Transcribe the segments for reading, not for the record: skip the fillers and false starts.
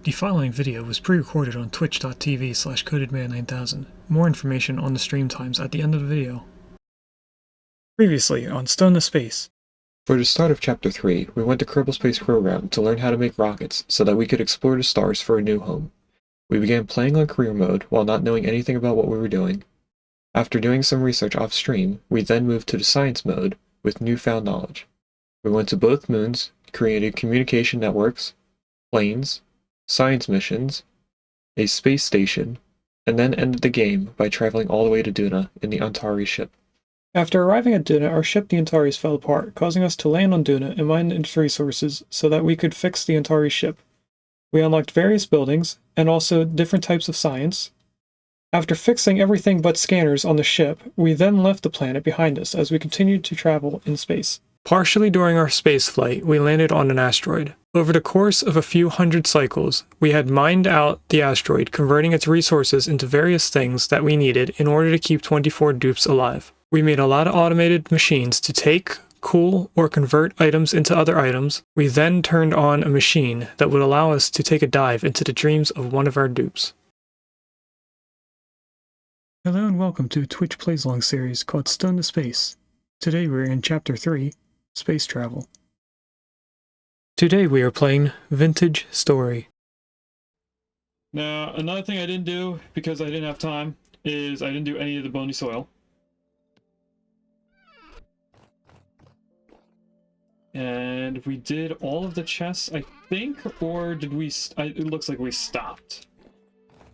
The following video was pre-recorded on twitch.tv/codedman9000. More information on the stream times at the end of the video. Previously on Stone to Space. For the start of Chapter 3, we went to Kerbal Space Program to learn how to make rockets so that we could explore the stars for a new home. We began playing on career mode while not knowing anything about what we were doing. After doing some research off-stream, we then moved to the science mode with newfound knowledge. We went to both moons, created communication networks, planes, science missions, a space station, and then ended the game by traveling all the way to Duna in the Antari ship. After arriving at Duna, our ship the Antares fell apart, causing us to land on Duna and mine its resources so that we could fix the Antari ship. We unlocked various buildings, and also different types of science. After fixing everything but scanners on the ship, we then left the planet behind us as we continued to travel in space. Partially during our space flight, we landed on an asteroid. Over the course of a few hundred cycles, we had mined out the asteroid, converting its resources into various things that we needed in order to keep 24 dupes alive. We made a lot of automated machines to take, cool, or convert items into other items. We then turned on a machine that would allow us to take a dive into the dreams of one of our dupes. Hello and welcome to a Twitch Plays Along series called Stone to Space. Today we're in Chapter 3, Space Travel. Today we are playing Vintage Story. Now, another thing I didn't do, because I didn't have time, is I didn't do any of the bony soil. And we did all of the chests, I think, or did we... it looks like we stopped.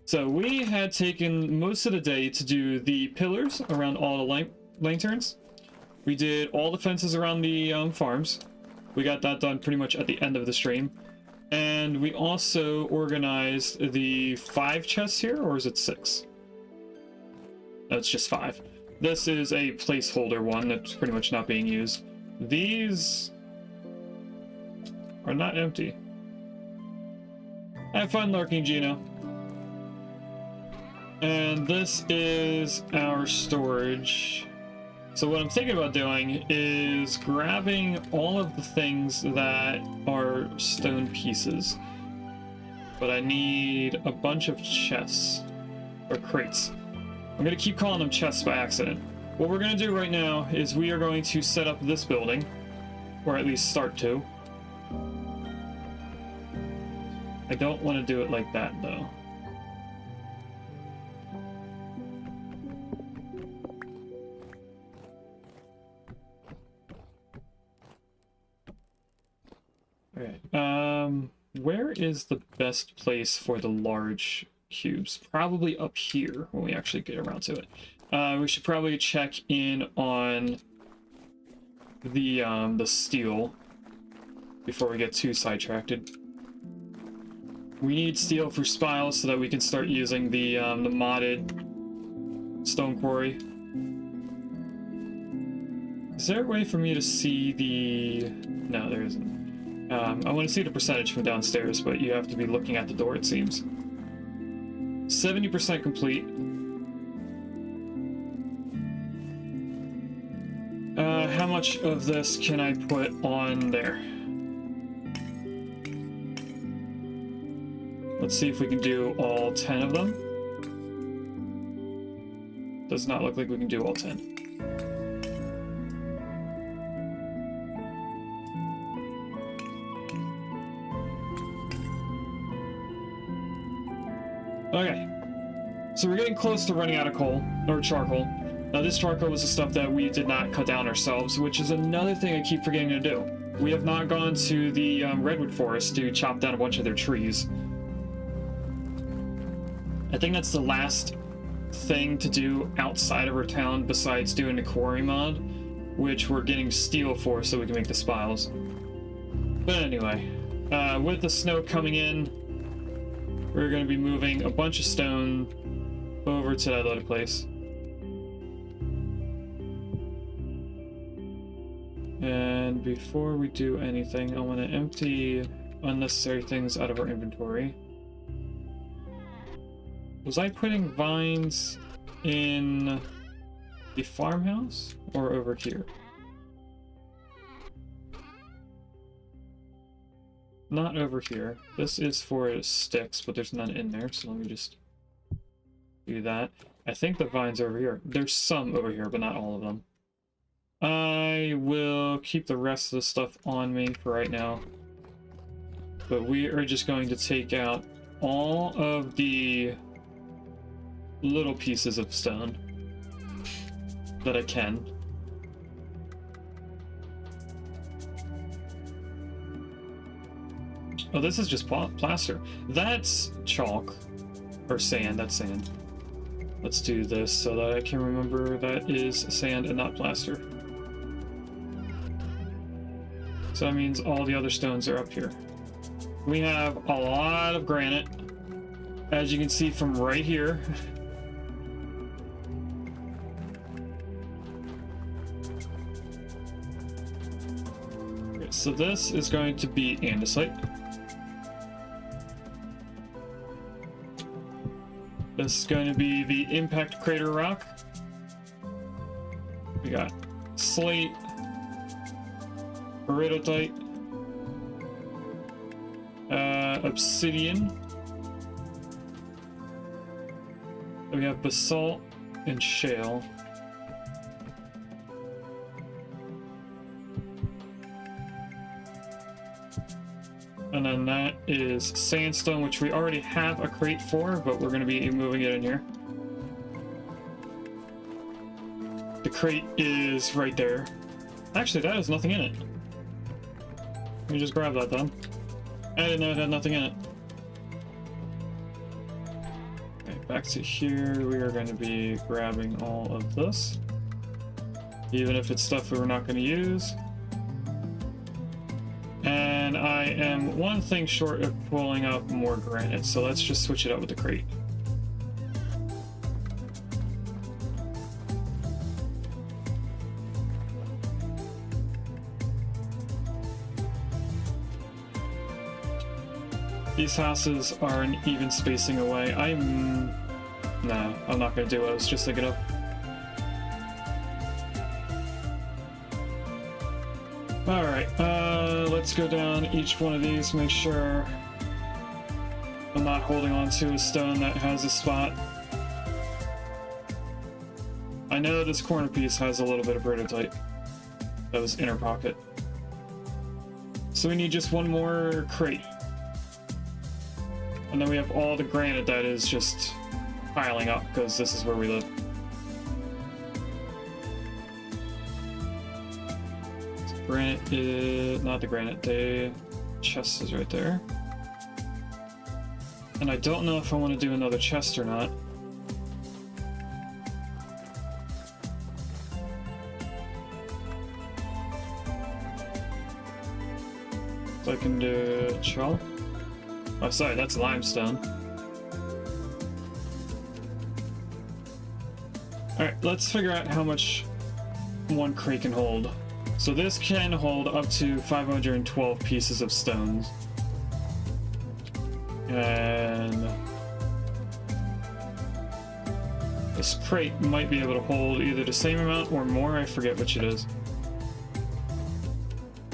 So we had taken most of the day to do the pillars around all the lanterns. We did all the fences around the farms. We got that done pretty much at the end of the stream. And we also organized the 5 chests here, or is it 6? No, it's just 5. This is a placeholder one that's pretty much not being used. These are not empty. Have fun lurking, Gino. And this is our storage. So what I'm thinking about doing is grabbing all of the things that are stone pieces. But I need a bunch of chests. Or crates. I'm going to keep calling them chests by accident. What we're going to do right now is we are going to set up this building. Or at least start to. I don't want to do it like that though. Where is the best place for the large cubes? Probably up here when we actually get around to it. We should probably check in on the steel before we get too sidetracked. We need steel for spiles so that we can start using the modded stone quarry. Is there a way for me to see the... No, there isn't. I want to see the percentage from downstairs, but you have to be looking at the door, it seems. 70% complete. How much of this can I put on there? Let's see if we can do all 10 of them. Does not look like we can do all 10. Okay, so we're getting close to running out of coal, or charcoal. Now this charcoal was the stuff that we did not cut down ourselves, which is another thing I keep forgetting to do. We have not gone to the redwood forest to chop down a bunch of their trees. I think that's the last thing to do outside of our town besides doing the quarry mod, which we're getting steel for so we can make the spiles. But anyway, with the snow coming in, we're going to be moving a bunch of stone over to that other place. And before we do anything, I want to empty unnecessary things out of our inventory. Was I putting vines in the farmhouse or over here? not over here. This is for sticks, but there's none in there, so let me just do that. I think the vines are over here. There's some over here, but not all of them. I will keep the rest of the stuff on me for right now. But we are just going to take out all of the little pieces of stone that I can. Oh, this is just plaster. That's chalk. Or sand, that's sand. Let's do this so that I can remember that is sand and not plaster. So that means all the other stones are up here. We have a lot of granite, as you can see from right here. Okay, so this is going to be andesite. This is going to be the impact crater rock. We got slate, peridotite, obsidian. Then we have basalt and shale. And then that is sandstone, which we already have a crate for, but we're going to be moving it in here. The crate is right there. Actually, that has nothing in it. Let me just grab that then. I didn't know it had nothing in it. Okay, back to here. We are going to be grabbing all of this. Even if it's stuff we're not going to use. And I am one thing short of pulling up more granite, so let's just switch it up with the crate. These houses are an even spacing away. No, I'm not going to do what I was just thinking of. Alright, let's go down each one of these, make sure I'm not holding on to a stone that has a spot. I know this corner piece has a little bit of peridotite. That was inner pocket. So we need just one more crate. And then we have all the granite that is just piling up, because this is where we live. Granite is... not the granite, the chest is right there. And I don't know if I want to do another chest or not. So I can do chalk. Oh, sorry, that's limestone. Alright, let's figure out how much one crate can hold. So this can hold up to 512 pieces of stones. And this crate might be able to hold either the same amount or more, I forget which it is.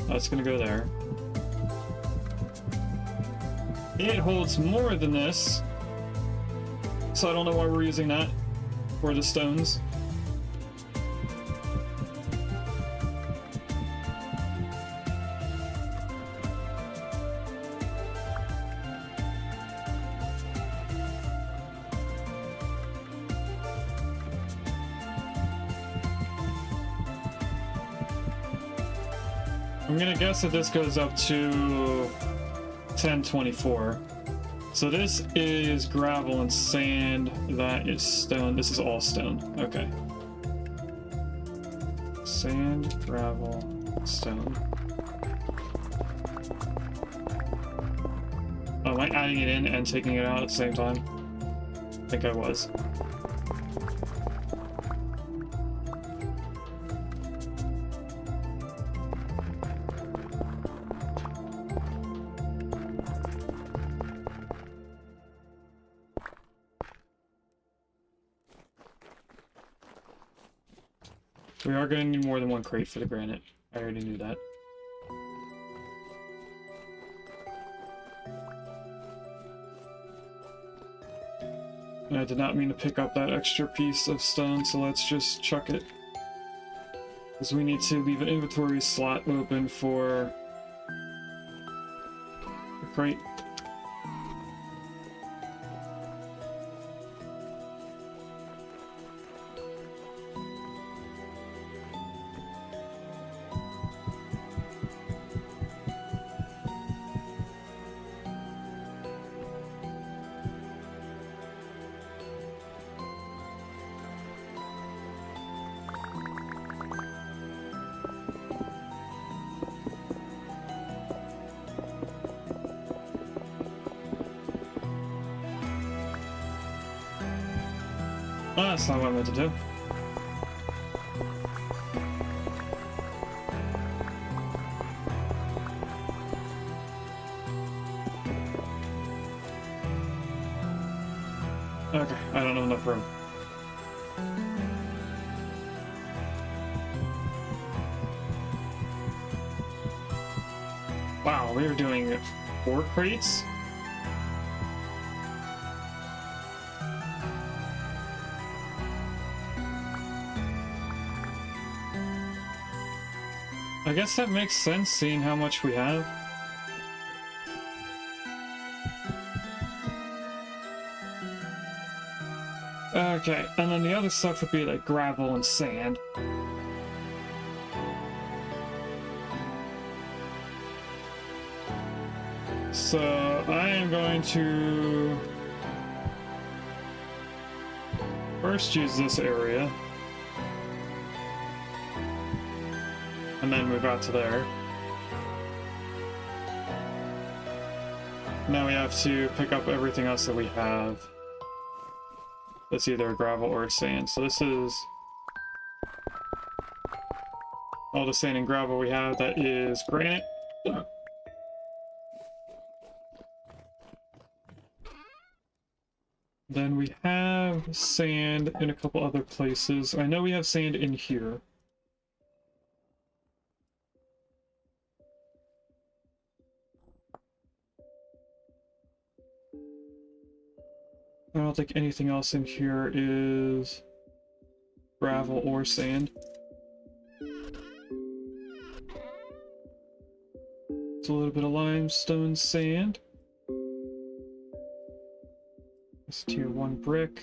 That's gonna go there. It holds more than this, so I don't know why we're using that for the stones. I'm gonna guess that this goes up to 1024. So this is gravel and sand, that is stone. This is all stone. Okay. Sand, gravel, stone. Oh, am I adding it in and taking it out at the same time? I think I was. We are going to need more than one crate for the granite. I already knew that. And I did not mean to pick up that extra piece of stone, so let's just chuck it. Because we need to leave an inventory slot open for the crate. Ah, that's not what I meant to do. Okay, I don't have enough room. Wow, we were doing 4 crates? I guess that makes sense, seeing how much we have. Okay, and then the other stuff would be like gravel and sand. So I am going to first use this area. And then move out to there. Now we have to pick up everything else that we have. That's either gravel or sand. So this is all the sand and gravel we have. That is granite. Then we have sand in a couple other places. I know we have sand in here. I don't think anything else in here is gravel or sand. It's a little bit of limestone sand. It's tier 1 brick.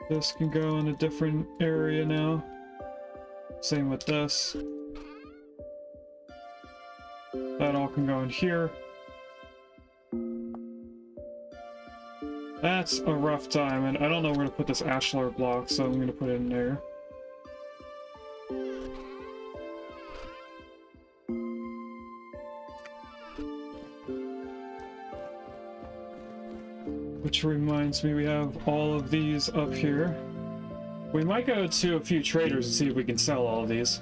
This can go in a different area now. Same with this. That all can go in here. That's a rough time, and I don't know where to put this ashlar block, so I'm going to put it in there. Which reminds me, we have all of these up here. We might go to a few traders and see if we can sell all of these.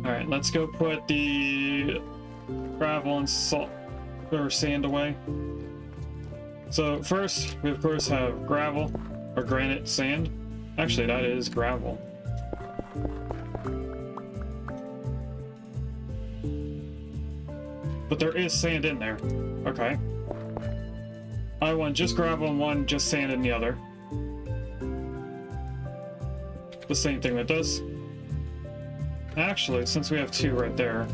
Alright, let's go put the gravel and salt or sand away. So first, we of course have gravel or granite sand. Actually, that is gravel. But there is sand in there. Okay. I want just gravel in one, just sand in the other. The same thing with this. Actually, since we have 2 right there,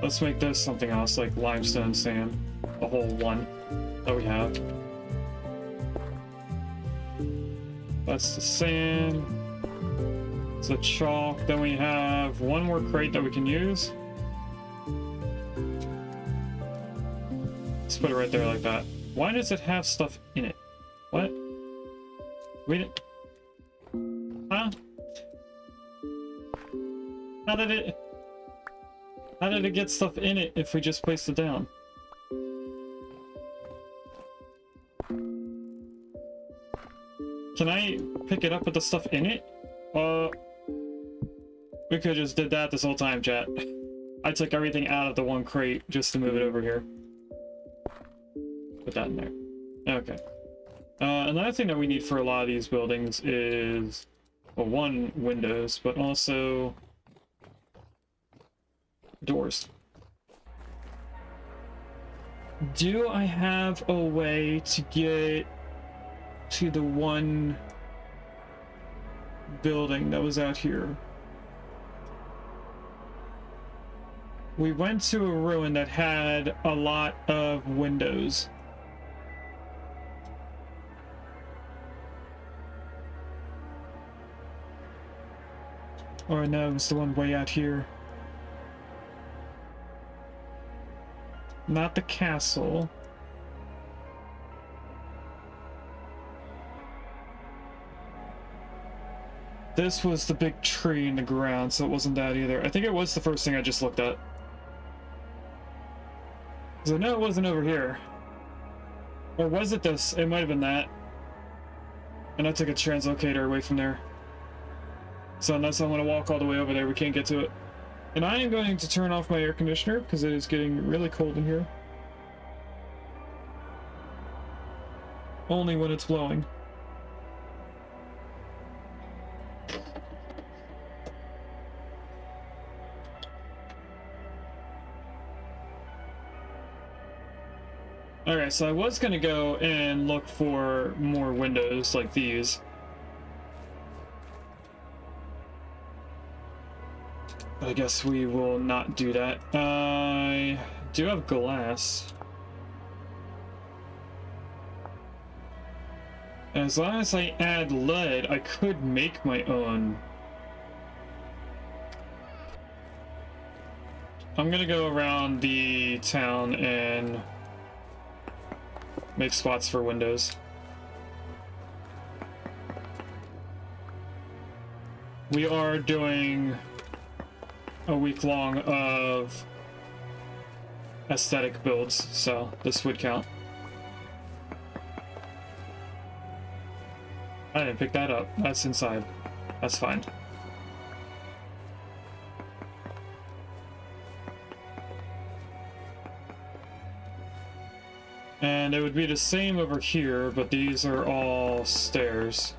let's make this something else, like limestone sand. The whole one that we have. That's the sand. It's the chalk. Then we have 1 more crate that we can use. Let's put it right there like that. Why does it have stuff in it? What? We didn't... Huh? How did it get stuff in it if we just placed it down? Can I pick it up with the stuff in it? We could've just did that this whole time, chat. I took everything out of the one crate just to move it over here. Put that in there. Okay. Another thing that we need for a lot of these buildings is, well, one, windows, but also doors. Do I have a way to get to the one building that was out here? We went to a ruin that had a lot of windows. Or no, it was the one way out here. Not the castle. This was the big tree in the ground, so it wasn't that either. I think it was the first thing I just looked at. So no, it wasn't over here. Or was it this? It might have been that. And I took a translocator away from there. So unless I want to walk all the way over there, we can't get to it. And I am going to turn off my air conditioner because it is getting really cold in here. Only when it's blowing. Alright, so I was gonna go and look for more windows like these. But I guess we will not do that. I do have glass. As long as I add lead, I could make my own. I'm gonna go around the town and make spots for windows. We are doing a week long of aesthetic builds, so this would count. I didn't pick that up. That's inside. That's fine. And it would be the same over here, but these are all stairs.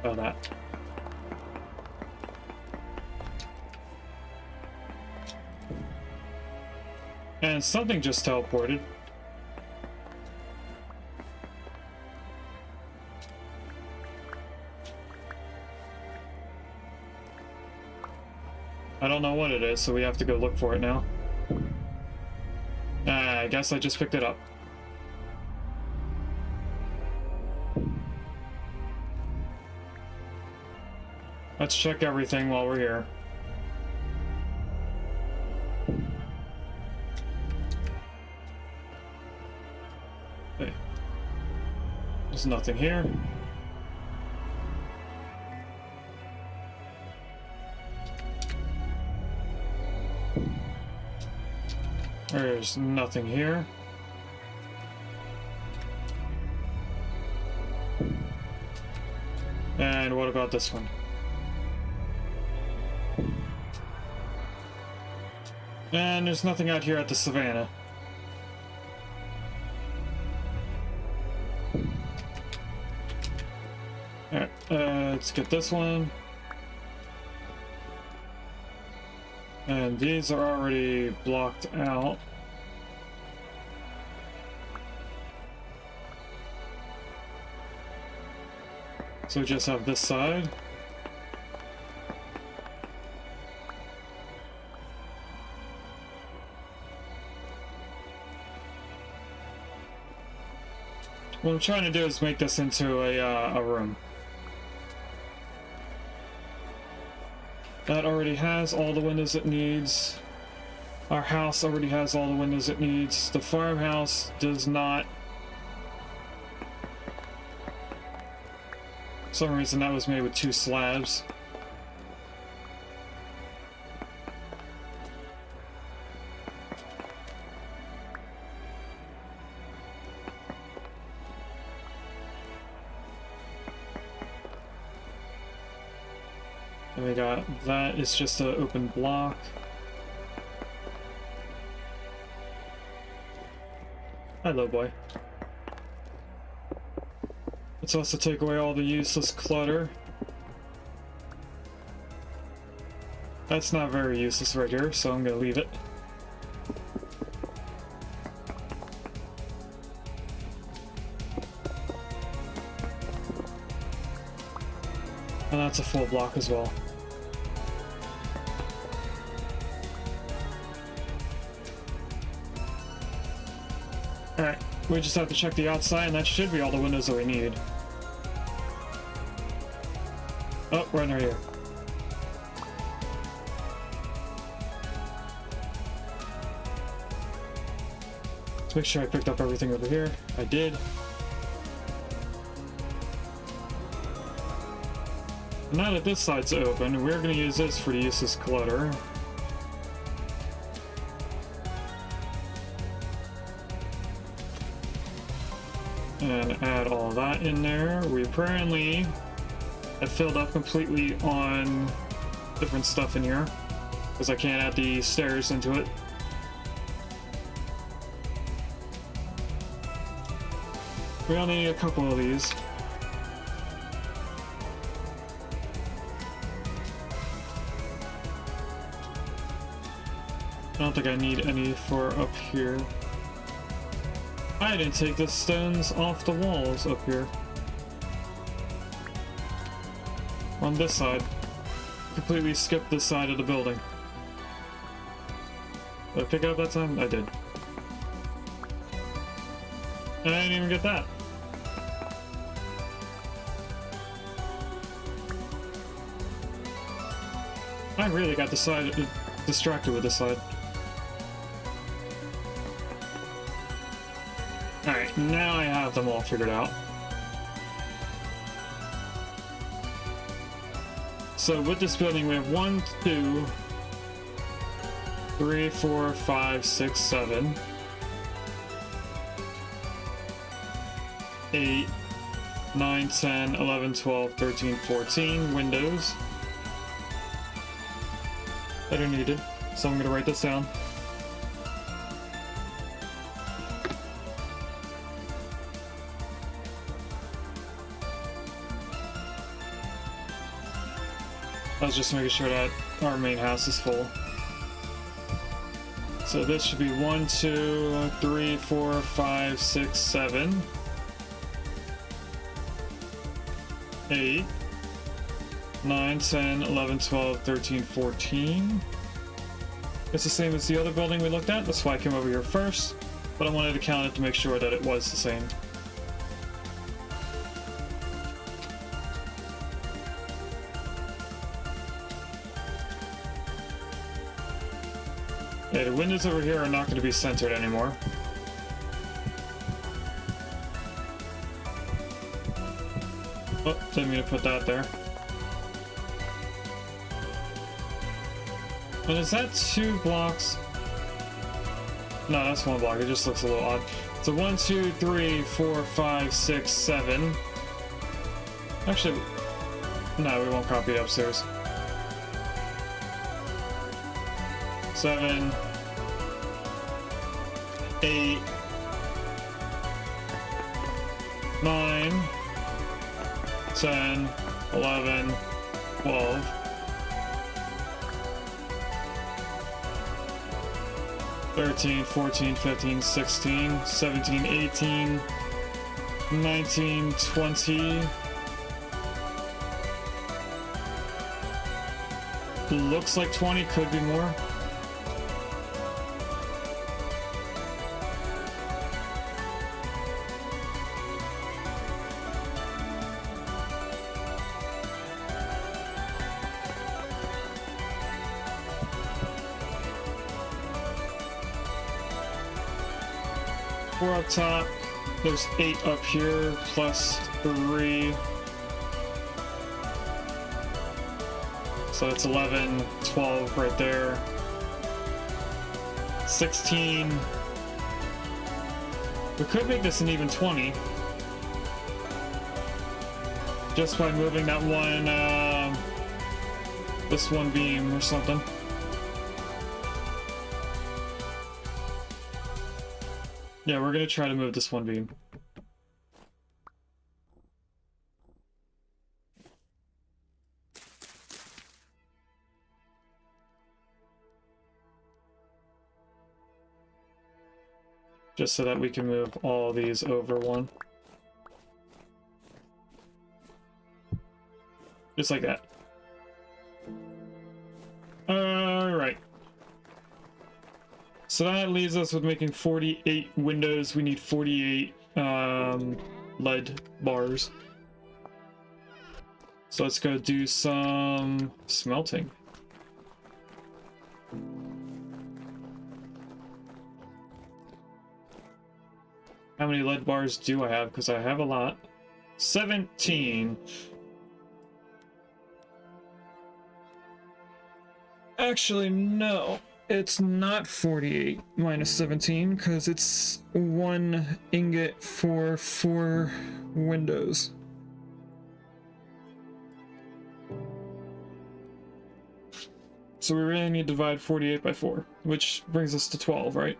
Oh, that. And something just teleported. I don't know what it is, so we have to go look for it now. I guess I just picked it up. Let's check everything while we're here. Okay. There's nothing here. There's nothing here. And what about this one? And there's nothing out here at the savannah. Alright, let's get this one. And these are already blocked out. So we just have this side. What I'm trying to do is make this into a room. That already has all the windows it needs. Our house already has all the windows it needs. The farmhouse does not. For some reason that was made with 2 slabs. And we got that is just an open block. Hello, boy. Let's also take away all the useless clutter. That's not very useless right here, so I'm gonna leave it. And that's a full block as well. Alright, we just have to check the outside, and that should be all the windows that we need. Oh, right near here. Let's make sure I picked up everything over here. I did. Now that this side's open, we're going to use this for the useless clutter. And add all that in there. We apparently have filled up completely on different stuff in here, because I can't add the stairs into it. We only need a couple of these. I don't think I need any for up here. I didn't take the stones off the walls up here. On this side. Completely skipped this side of the building. Did I pick it up that time? I did. And I didn't even get that. I really got distracted with this side. Alright, now I have them all figured out. So with this building, we have 1, 2, 3, 4, 5, 6, 7, 8, 9, 10, 11, 12, 13, 14 windows that are needed. So I'm going to write this down. I was just making sure that our main house is full. So this should be 1, 2, 3, 4, 5, 6, 7, 8, 9, 10, 11, 12, 13, 14. It's the same as the other building we looked at. That's why I came over here first. But I wanted to count it to make sure that it was the same. Yeah, the windows over here are not going to be centered anymore. Oh, didn't mean to put that there. And is that 2 blocks? No, that's 1 block. It just looks a little odd. So 1, 2, 3, 4, 5, 6, 7. Actually, no, we won't copy it upstairs. 7, 8, 9, 10, 11, 12, 13, 14, 15, 16, 17, 18, 19, 20. Looks like 20, could be more. Four up top, there's 8 up here, plus 3. So it's 11, 12 right there. 16. We could make this an even 20. Just by moving that one this one beam or something. Yeah, we're gonna try to move this one beam. Just so that we can move all these over one. Just like that. Alright. So that leaves us with making 48 windows. We need 48 lead bars. So let's go do some smelting. How many lead bars do I have? Because I have a lot. 17. Actually, no. It's not 48 minus 17, because it's 1 ingot for 4 windows. So we really need to divide 48 by 4, which brings us to 12, right?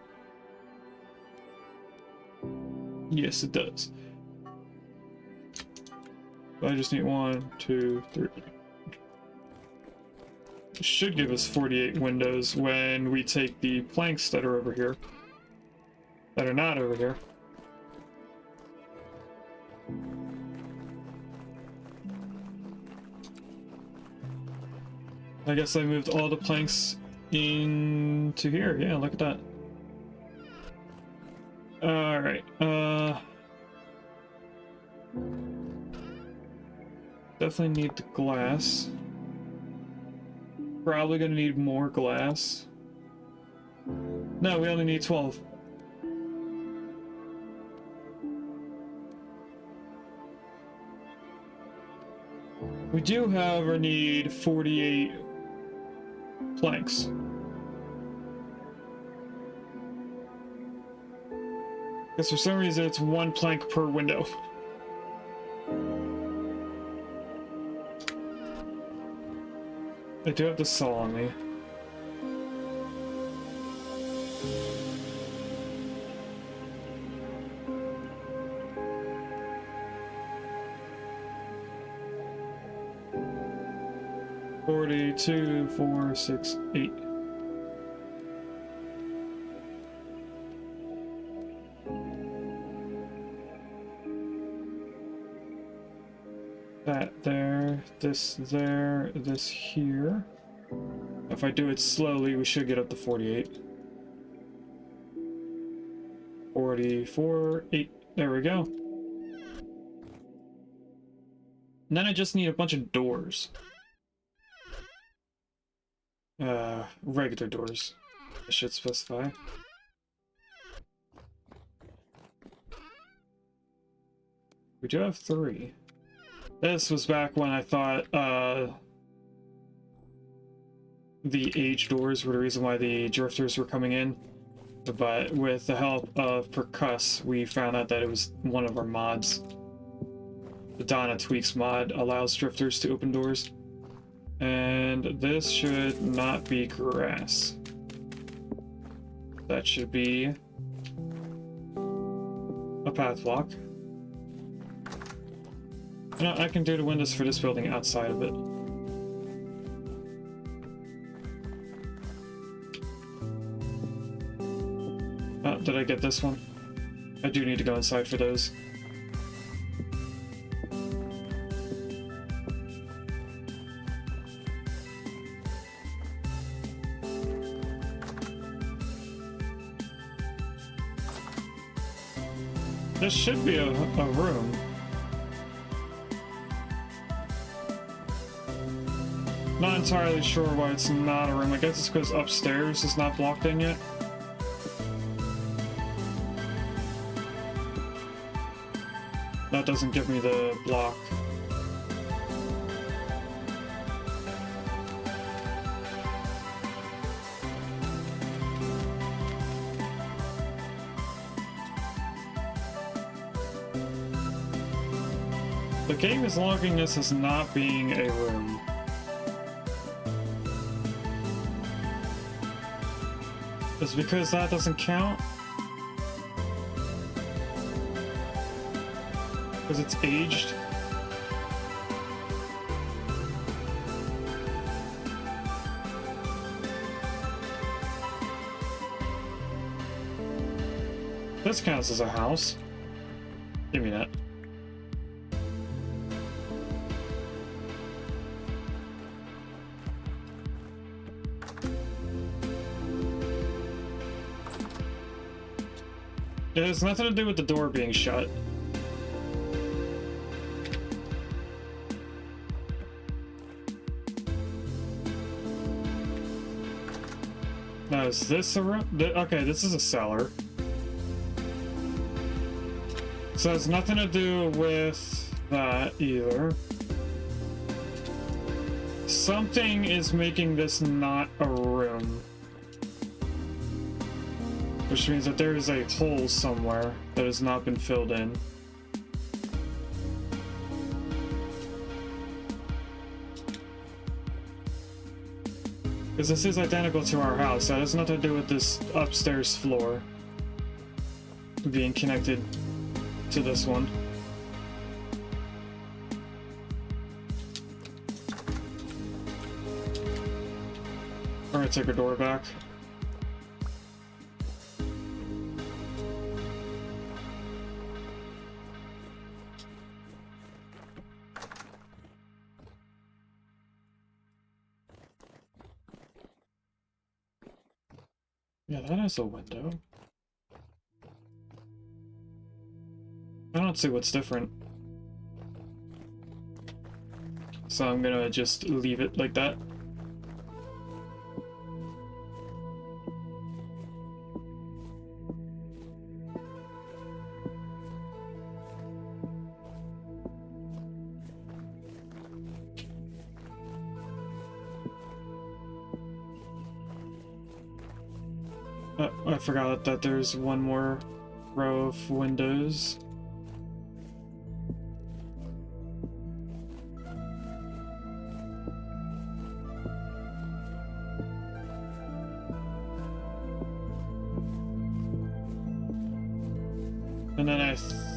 Yes, it does. I just need 1, 2, 3. It should give us 48 windows when we take the planks that are over here. That are not over here. I guess I moved all the planks into here. Yeah, look at that. Alright, definitely need the glass. Probably gonna need more glass. No, we only need 12. We do, however, need 48 planks. Because for some reason it's 1 plank per window. I do have the saw on me. Two, 4, 6, 8. That there, this here. If I do it slowly, we should get up to 48. 44, 8. There we go. And then I just need a bunch of doors. Regular doors, I should specify. We do have 3. This was back when I thought, the age doors were the reason why the drifters were coming in. But with the help of Percuss, we found out that it was one of our mods. The Donna Tweaks mod allows drifters to open doors. And this should not be grass. That should be a path block. You know, I can do the windows for this building outside of it. Did I get this one? I do need to go inside for those. This should be a room. Not entirely sure why it's not a room. I guess it's because upstairs is not blocked in yet. That doesn't give me the block. The game is logging this as not being a room. Is it because that doesn't count? Because it's aged? This counts as a house. Give me that. It has nothing to do with the door being shut. Now, is this a room? Okay, this is a cellar. So it has nothing to do with that either. Something is making this not a room. Which means that there is a hole somewhere that has not been filled in. Because this is identical to our house. That has nothing to do with this upstairs floor being connected to this one. Alright, take our door back. Yeah, that is a window. I don't see what's different. So I'm gonna just leave it like that. I forgot that there's one more row of windows. And then I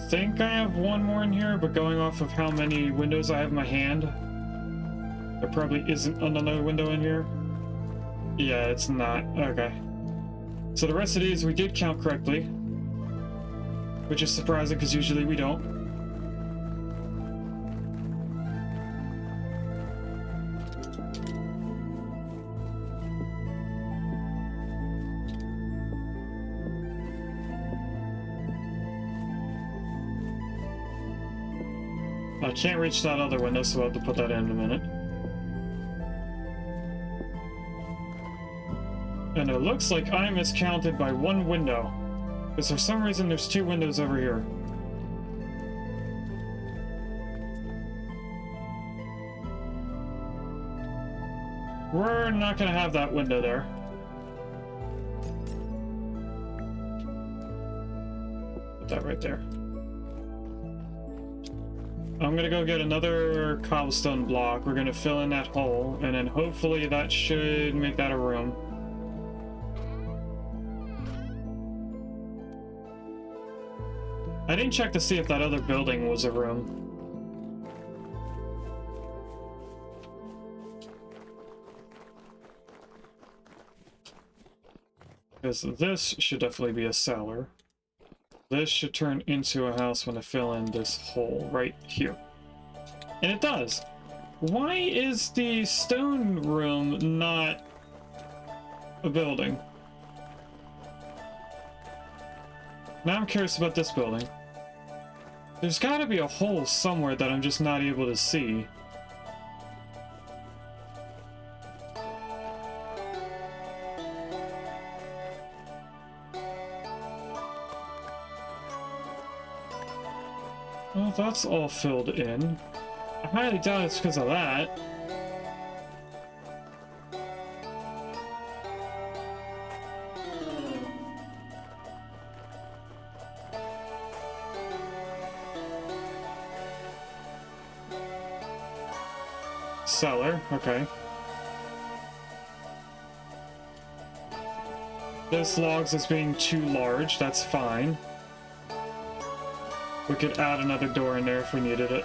think I have one more in here, but going off of how many windows I have in my hand, there probably isn't another window in here. Yeah, it's not. Okay. So the rest of these we did count correctly, which is surprising because usually we don't. I can't reach that other window, so I'll have to put that in a minute. And it looks like I miscounted by one window, because for some reason there's two windows over here. We're not gonna have that window there. Put that right there. I'm gonna go get another cobblestone block. We're gonna fill in that hole, and then hopefully that should make that a room. I didn't check to see if that other building was a room. Because this should definitely be a cellar. This should turn into a house when I fill in this hole right here. And it does! Why is the stone room not a building? Now I'm curious about this building. There's gotta be a hole somewhere that I'm just not able to see. Well, that's all filled in. I highly doubt it's because of that. Cellar, okay. This logs is being too large, that's fine. We could add another door in there if we needed it.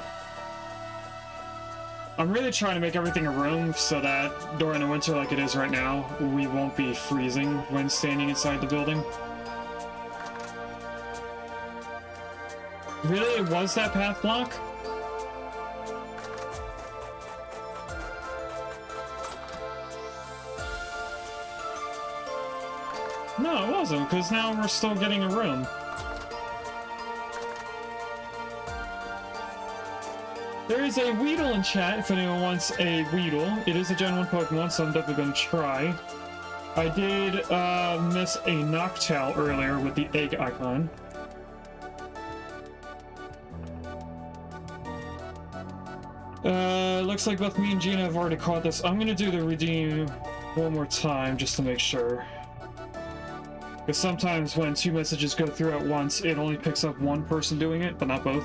I'm really trying to make everything a room so that during the winter like it is right now, we won't be freezing when standing inside the building. Really? It was that path block? No, it wasn't, because now we're still getting a room. There is a Weedle in chat if anyone wants a Weedle. It is a Gen 1 Pokemon, so I'm definitely going to try. I did miss a Noctowl earlier with the egg icon. Looks like both me and Gina have already caught this. I'm going to do the redeem one more time just to make sure. Because sometimes when two messages go through at once, it only picks up one person doing it, but not both.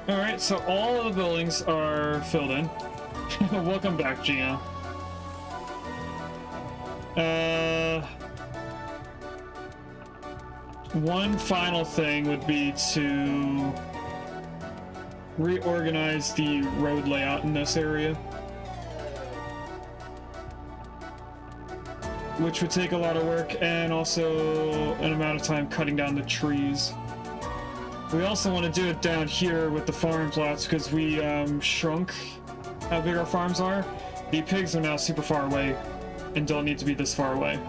Alright, so all of the buildings are filled in. Welcome back, Gina. One final thing would be to reorganize the road layout in this area, which would take a lot of work and also an amount of time cutting down the trees. We also want to do it down here with the farm plots because we shrunk how big our farms are. The pigs are now super far away and don't need to be this far away.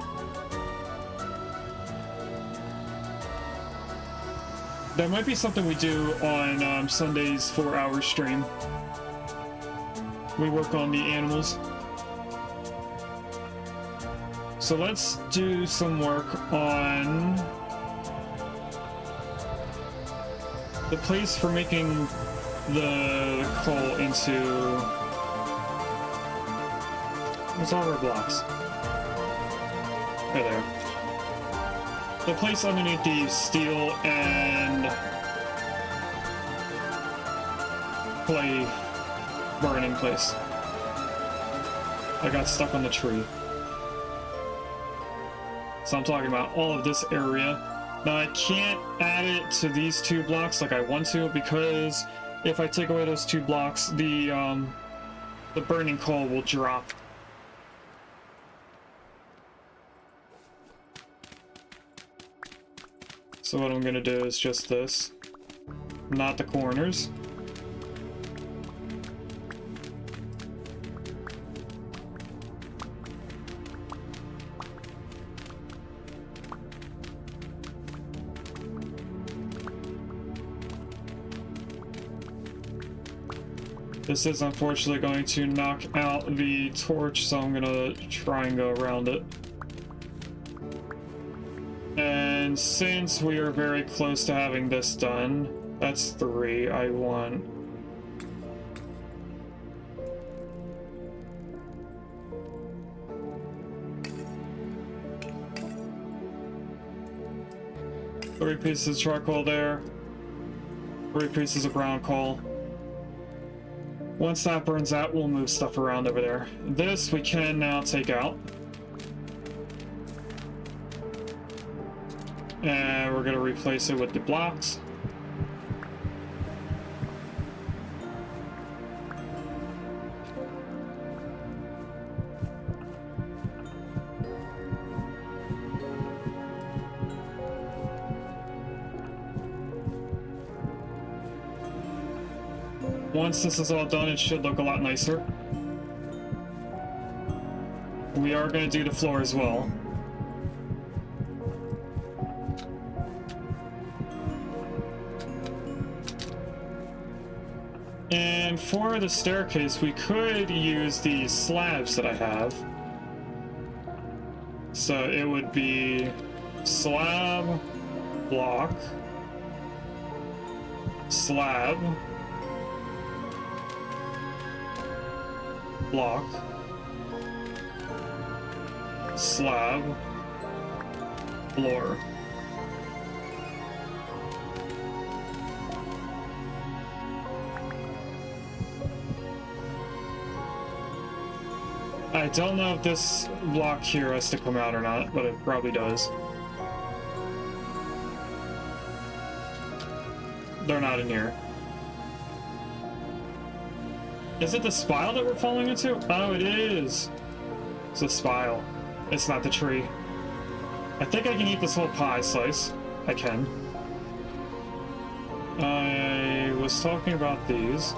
That might be something we do on Sunday's 4-hour stream. We work on the animals. So let's do some work on the place for making the coal into... What's all our blocks? Right there. The place underneath the steel and clay burning place. I got stuck on the tree. So I'm talking about all of this area. Now I can't add it to these 2 blocks like I want to, because if I take away those 2 blocks, the burning coal will drop. So what I'm gonna do is just this, not the corners. This is unfortunately going to knock out the torch, so I'm gonna try and go around it. And since we are very close to having this done, that's 3, I want... Three pieces of charcoal there. 3 pieces of brown coal. Once that burns out, we'll move stuff around over there. This we can now take out. And we're gonna replace it with the blocks. Once this is all done, it should look a lot nicer. We are going to do the floor as well. And for the staircase, we could use the slabs that I have. So it would be slab, block, slab, block, slab, floor. I don't know if this block here has to come out or not, but it probably does. They're not in here. Is it the spile that we're falling into? Oh, it is. It's the spile. It's not the tree. I think I can eat this whole pie slice. I can. I was talking about these.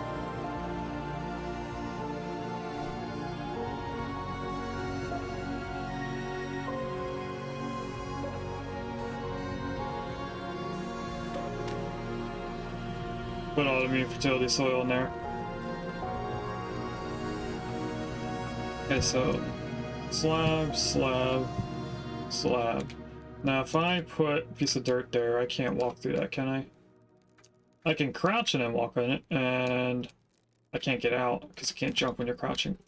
Put autoimmune fertility soil in there. Okay, so slab, slab, slab. Now if I put a piece of dirt there, I can't walk through that, can I? I can crouch and then walk on it, and I can't get out because you can't jump when you're crouching.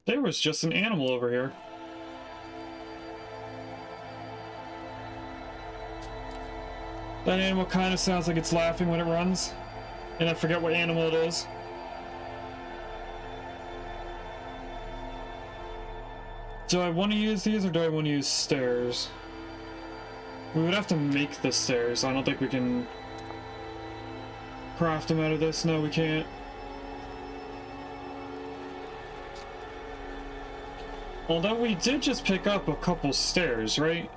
There was just an animal over here. That animal kind of sounds like it's laughing when it runs, and I forget what animal it is. Do I want to use these, or do I want to use stairs? We would have to make the stairs. I don't think we can craft them out of this. No, we can't. Although we did just pick up a couple stairs, right?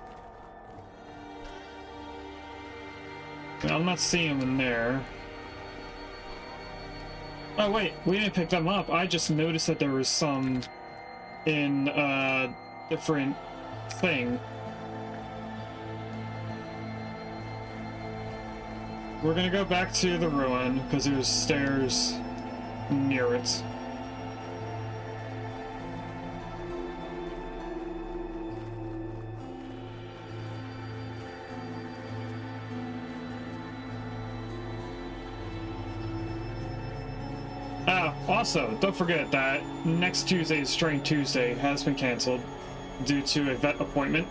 I'm not seeing them in there. Oh wait, we didn't pick them up. I just noticed that there was some in a different thing. We're gonna go back to the ruin because there's stairs near it. Also, don't forget that next Tuesday's Strange Tuesday has been canceled due to a vet appointment.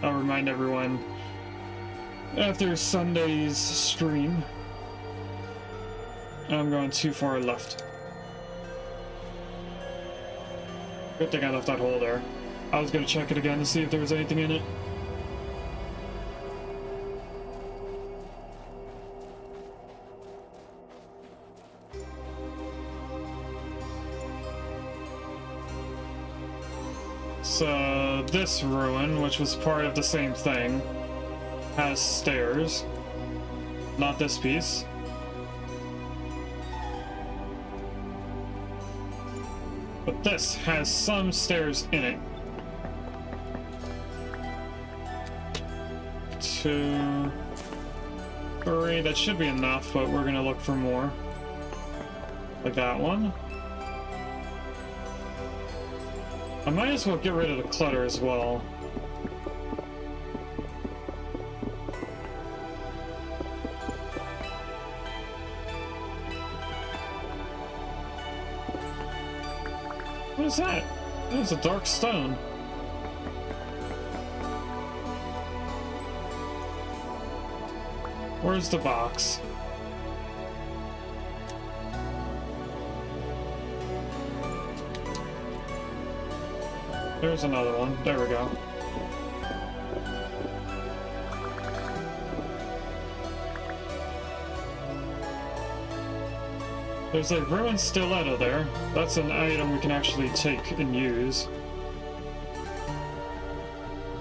I'll remind everyone after Sunday's stream. I'm going too far left. Good thing I left that hole there. I was going to check it again to see if there was anything in it. So this ruin, which was part of the same thing, has stairs. Not this piece. But this has some stairs in it. 2, 3, that should be enough, but we're gonna look for more. Like that one. I might as well get rid of the clutter as well. What is that? That is a dark stone. Where's the box? There's another one. There we go. There's a ruined stiletto there. That's an item we can actually take and use.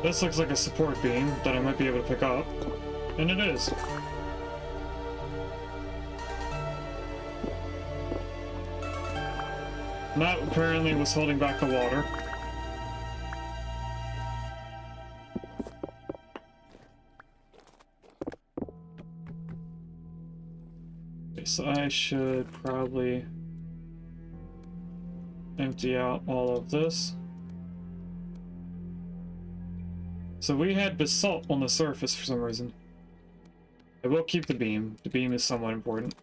This looks like a support beam that I might be able to pick up. And it is. And that apparently was holding back the water. So I should probably empty out all of this. So we had basalt on the surface for some reason. I will keep the beam. The beam is somewhat important.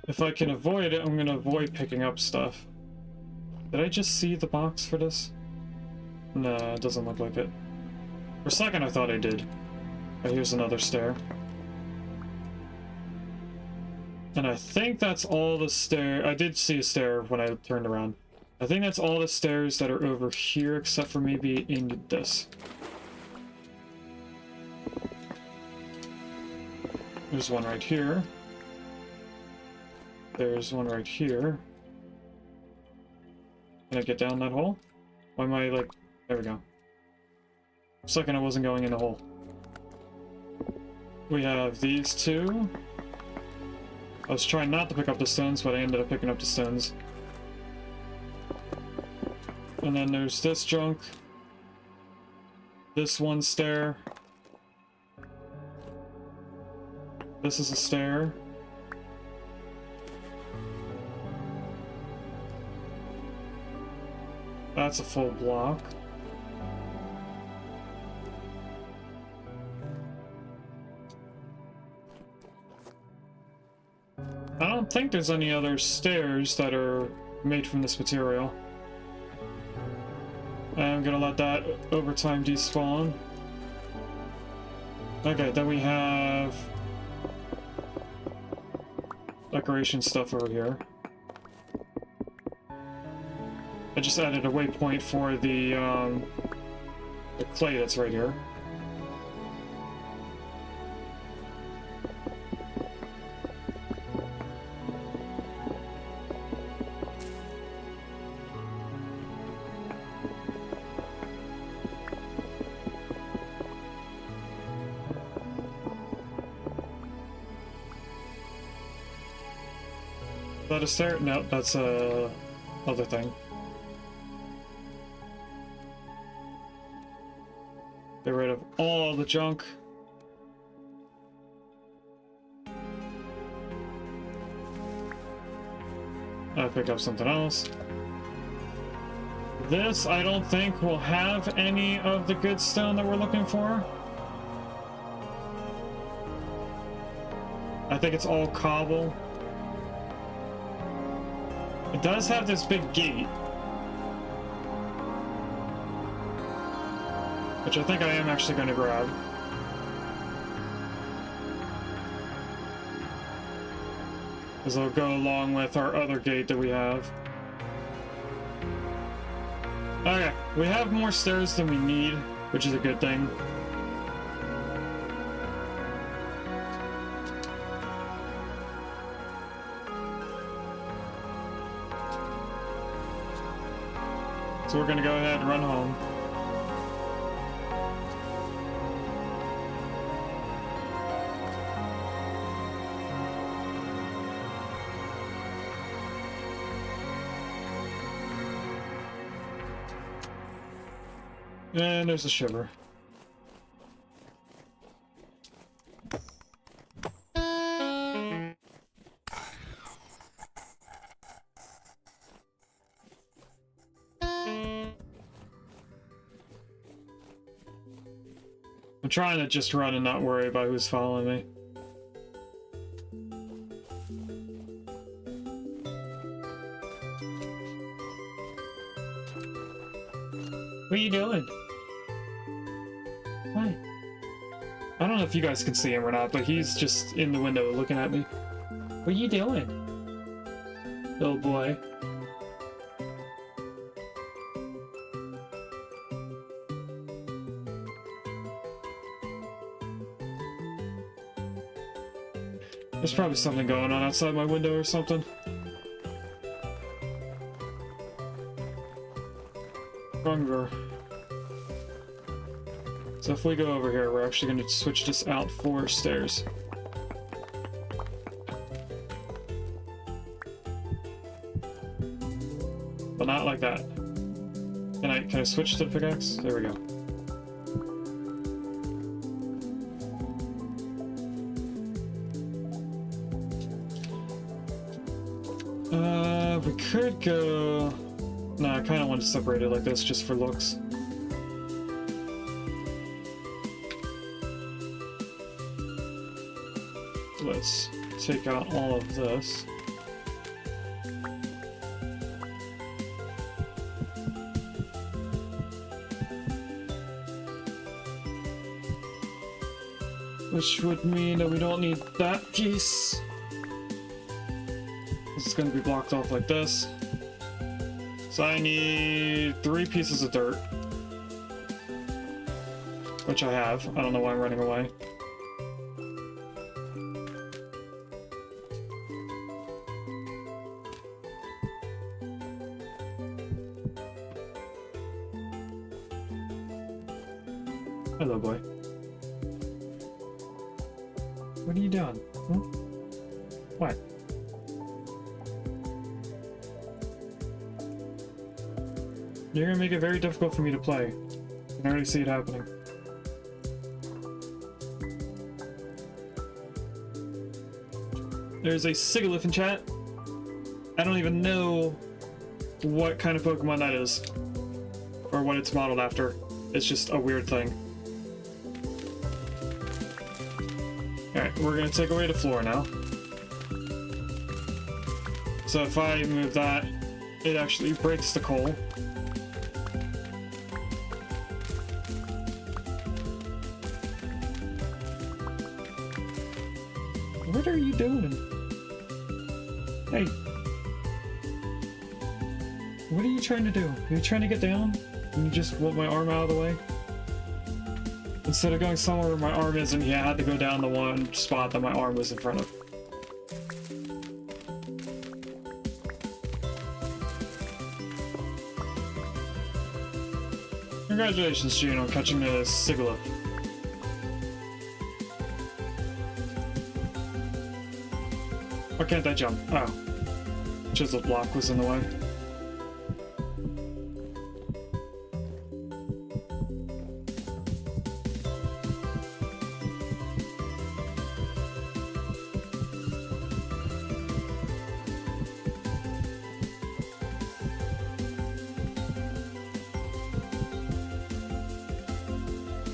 If I can avoid it, I'm gonna avoid picking up stuff. Did I just see the box for this? No, it doesn't look like it. For a second I thought I did. But here's another stair. And I think that's all the stair. I did see a stair when I turned around. I think that's all the stairs that are over here, except for maybe in this. There's one right here. There's one right here. Can I get down that hole? Why am I like... There we go. For a second I wasn't going in the hole. We have these two. I was trying not to pick up the stones, but I ended up picking up the stones. And then there's this junk. This one stair. This is a stair. That's a full block. I don't think there's any other stairs that are made from this material. I'm gonna let that over time despawn. Okay, then we have decoration stuff over here. I just added a waypoint for the clay that's right here. Is that a stair? No, that's a other thing. Get rid of all the junk. I pick up something else. This, I don't think, will have any of the good stone that we're looking for. I think it's all cobble. It does have this big gate, which I think I am actually going to grab. Because it'll go along with our other gate that we have. Okay, we have more stairs than we need, which is a good thing. So we're gonna go ahead and run home. And there's a shiver. I'm trying to just run and not worry about who's following me. What are you doing? What? I don't know if you guys can see him or not, but he's just in the window looking at me. What are you doing? Little boy. There's probably something going on outside my window or something. Wrong door. So if we go over here, we're actually going to switch this out for stairs. But not like that. Can I switch to the pickaxe? There we go. We could go... No, I kind of want to separate it like this just for looks. Let's take out all of this. Which would mean that we don't need that piece. This is going to be blocked off like this. So I need 3 pieces of dirt. Which I have. I don't know why I'm running away. Hello, boy. What are you doing? Hmm? What? You're gonna make it very difficult for me to play. I can already see it happening. There's a Sigalith in chat. I don't even know what kind of Pokemon that is. Or what it's modeled after. It's just a weird thing. Alright, we're gonna take away the floor now. So if I move that, it actually breaks the coal. What are you doing? Hey. What are you trying to do? Are you trying to get down? And you just want my arm out of the way? Instead of going somewhere where my arm isn't, yeah, I had to go down the one spot that my arm was in front of. Congratulations, Gene, on catching the Sigalith. Why can't I jump? Oh. Chiseled block was in the way.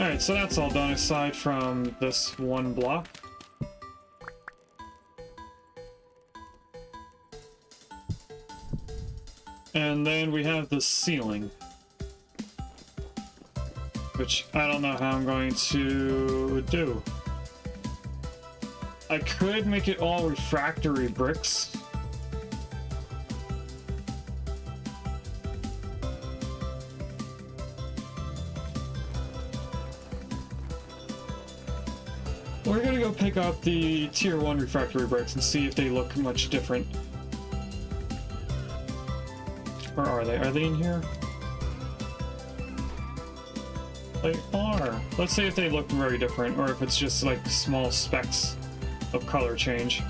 Alright, so that's all done aside from this one block. And then we have the ceiling. Which I don't know how I'm going to do. I could make it all refractory bricks. We're gonna go pick up the tier 1 refractory bricks and see if they look much different. Where are they? Are they in here? They are. Let's see if they look very different, or if it's just like small specks of color change.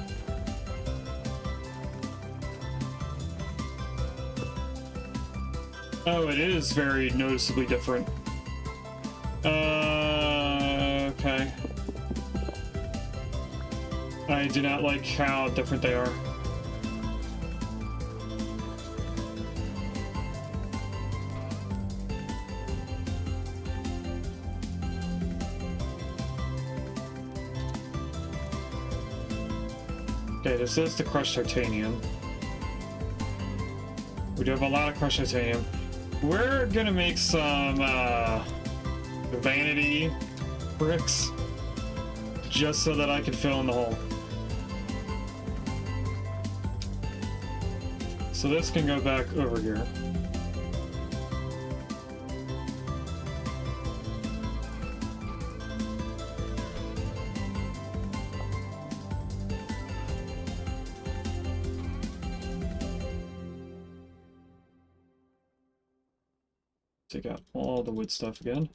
Oh, it is very noticeably different. Okay. I do not like how different they are. Okay, this is the crushed titanium. We do have a lot of crushed titanium. We're gonna make some vanity bricks just so that I can fill in the hole. So this can go back over here. Take out all the wood stuff again.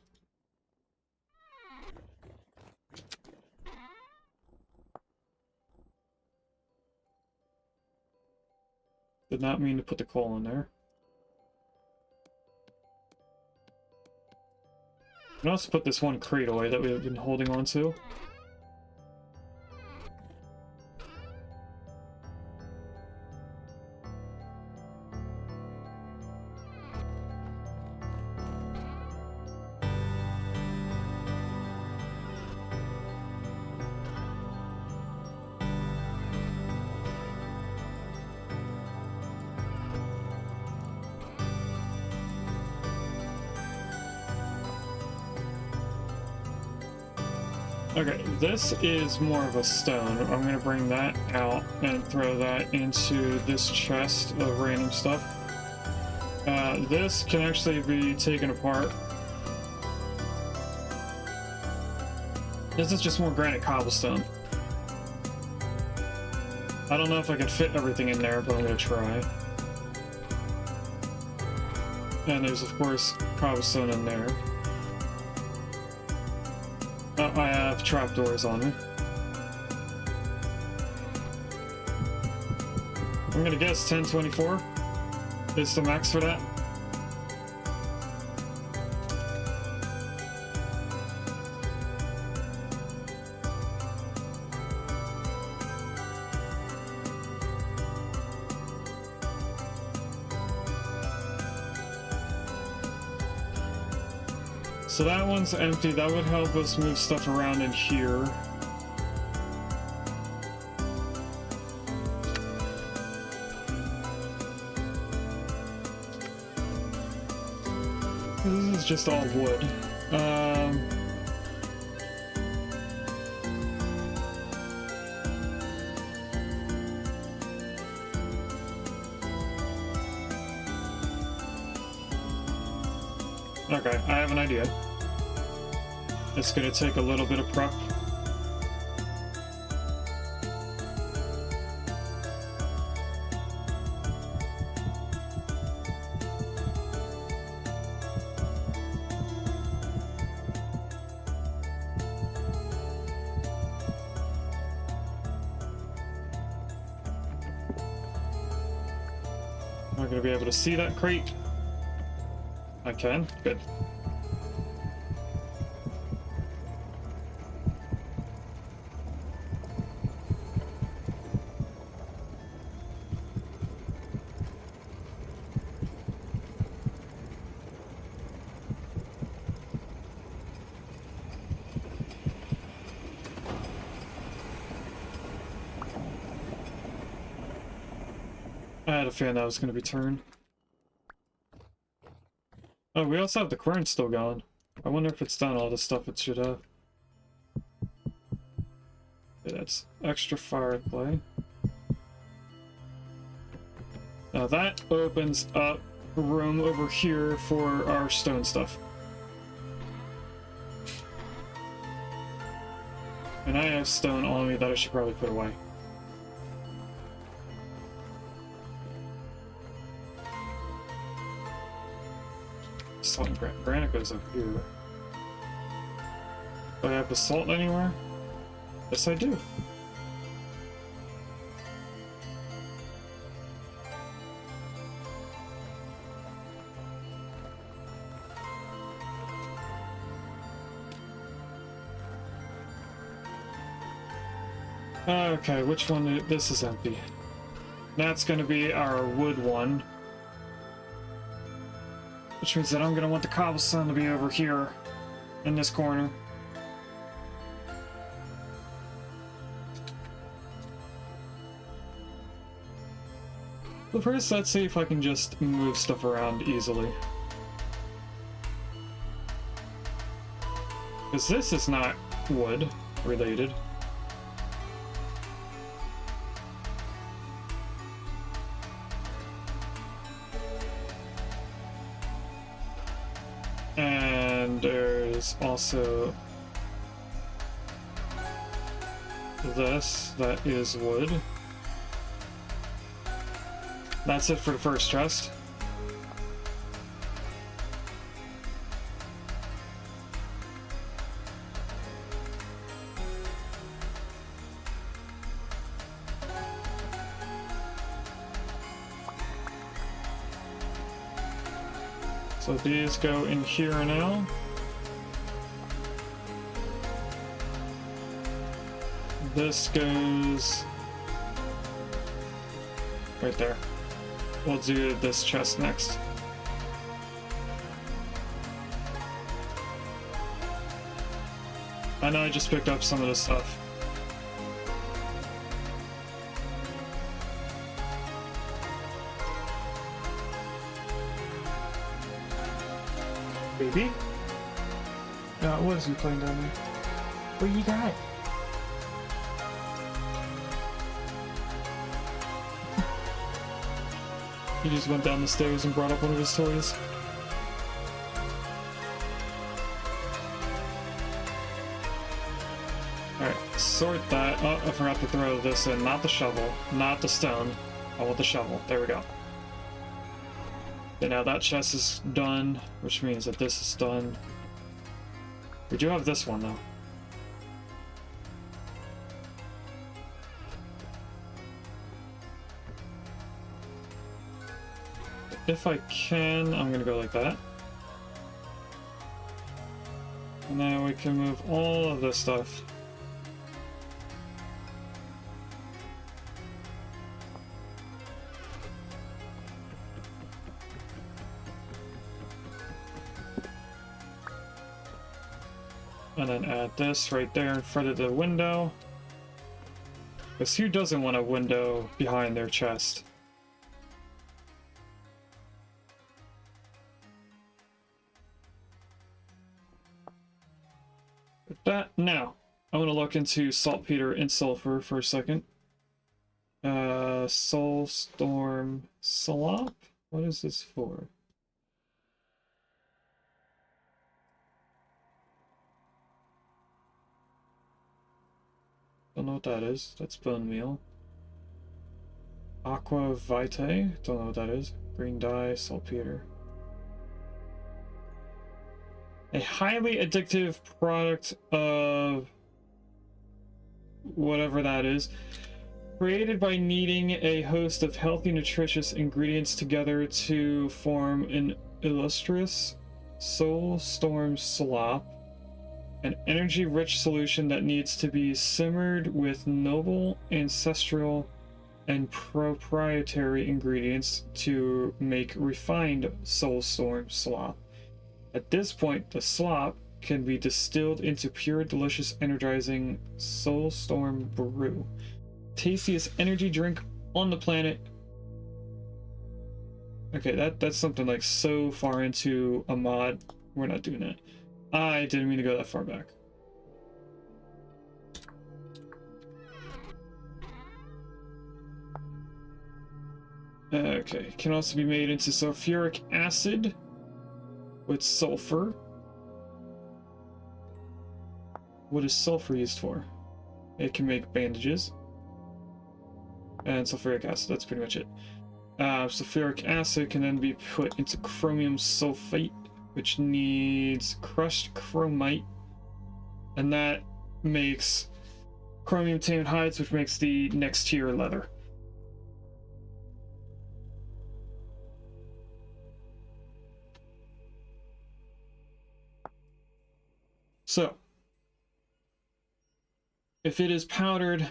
Did not mean to put the coal in there. I can also put this one crate away that we've been holding on to. Okay, this is more of a stone. I'm gonna bring that out and throw that into this chest of random stuff. This can actually be taken apart. This is just more granite cobblestone. I don't know if I can fit everything in there, but I'm gonna try. And there's, of course, cobblestone in there. I have trapdoors on me. I'm gonna guess 1024 is the max for that. So that one's empty. That would help us move stuff around in here. This is just all wood. Okay, I have an idea. It's gonna take a little bit of prep. Am I gonna be able to see that crate? I can. Good. I had a feeling that was going to be turned. Oh, we also have the quern still going. I wonder if it's done all the stuff it should have. Okay, that's extra fire clay. Now that opens up a room over here for our stone stuff. And I have stone on me that I should probably put away. Salt and granite goes up here. Do I have basalt anywhere? Yes, I do. Okay, which one? This is empty. That's going to be our wood one. Which means that I'm going to want the cobblestone to be over here, in this corner. But first, let's see if I can just move stuff around easily. Because this is not wood related. And there's also this, that is wood. That's it for the first chest. So these go in here now. This goes right there. We'll do this chest next. I know I just picked up some of this stuff. Baby? What is he playing down there? What you got? He just went down the stairs and brought up one of his toys. Alright, sort that. Oh, I forgot to throw this in. Not the shovel, not the stone. I want the shovel. There we go. Okay, now that chest is done, which means that this is done. We do have this one, though. If I can, I'm gonna go like that. And now we can move all of this stuff. And then add this right there in front of the window. Because who doesn't want a window behind their chest? With that, now, I want to look into saltpeter and sulfur for a second. Soulstorm Slop? What is this for? Don't know what that is. That's bone meal. Aqua Vitae? Don't know what that is. Green dye, saltpeter. A highly addictive product of whatever that is, created by kneading a host of healthy, nutritious ingredients together to form an illustrious Soulstorm Slop, an energy-rich solution that needs to be simmered with noble, ancestral, and proprietary ingredients to make refined Soulstorm Slop. At this point, the slop can be distilled into pure, delicious, energizing Soulstorm Brew. Tastiest energy drink on the planet. Okay, that's something like so far into a mod. We're not doing that. I didn't mean to go that far back. Okay, can also be made into sulfuric acid with sulfur. What is sulfur used for? It can make bandages. And sulfuric acid, that's pretty much it. Sulfuric acid can then be put into chromium sulfate, which needs crushed chromite. And that makes chromium tanned hides, which makes the next tier leather. So, if it is powdered,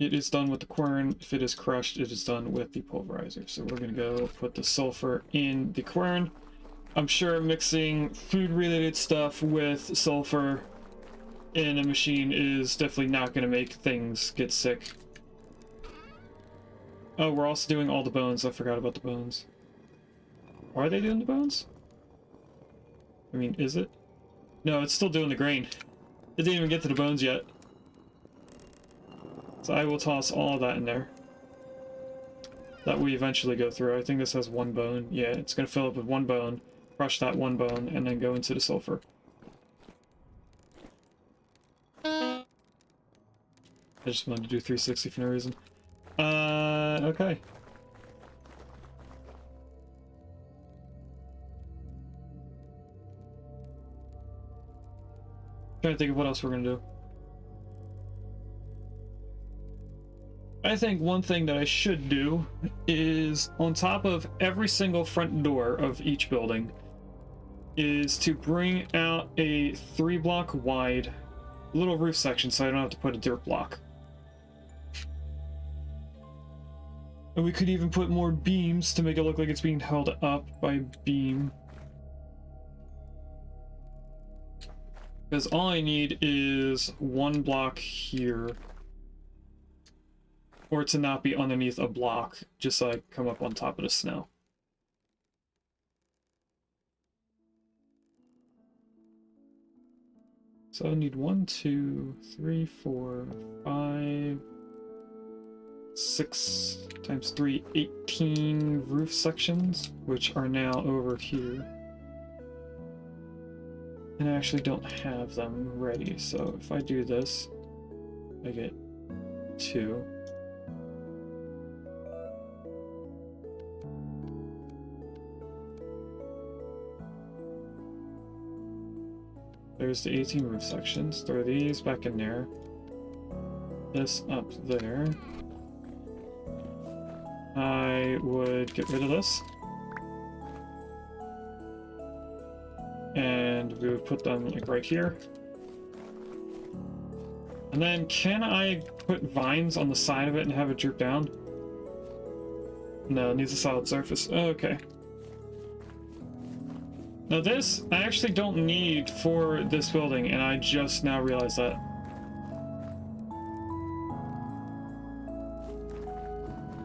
it is done with the quern. If it is crushed, it is done with the pulverizer. So we're going to go put the sulfur in the quern. I'm sure mixing food-related stuff with sulfur in a machine is definitely not going to make things get sick. Oh, we're also doing all the bones. I forgot about the bones. Are they doing the bones? I mean, is it? No, it's still doing the grain. It didn't even get to the bones yet. So I will toss all of that in there. That we eventually go through. I think this has one bone. Yeah, it's going to fill up with one bone, crush that one bone, and then go into the sulfur. I just wanted to do 360 for no reason. Okay. Trying to think of what else we're gonna do. I think one thing that I should do is, on top of every single front door of each building, is to bring out a 3-block wide little roof section so I don't have to put a dirt block. And we could even put more beams to make it look like it's being held up by beam. Because all I need is 1 block here. Or to not be underneath a block, just so I come up on top of the snow. So I need 1, 2, 3, 4, 5, 6 times 3, 18 roof sections, which are now over here. And I actually don't have them ready, so if I do this, I get 2. There's the 18 roof sections. Throw these back in there. This up there. I would get rid of this. And we would put them like right here. And then can I put vines on the side of it and have it drip down? No, it needs a solid surface. Okay. Now this, I actually don't need for this building, and I just now realized that.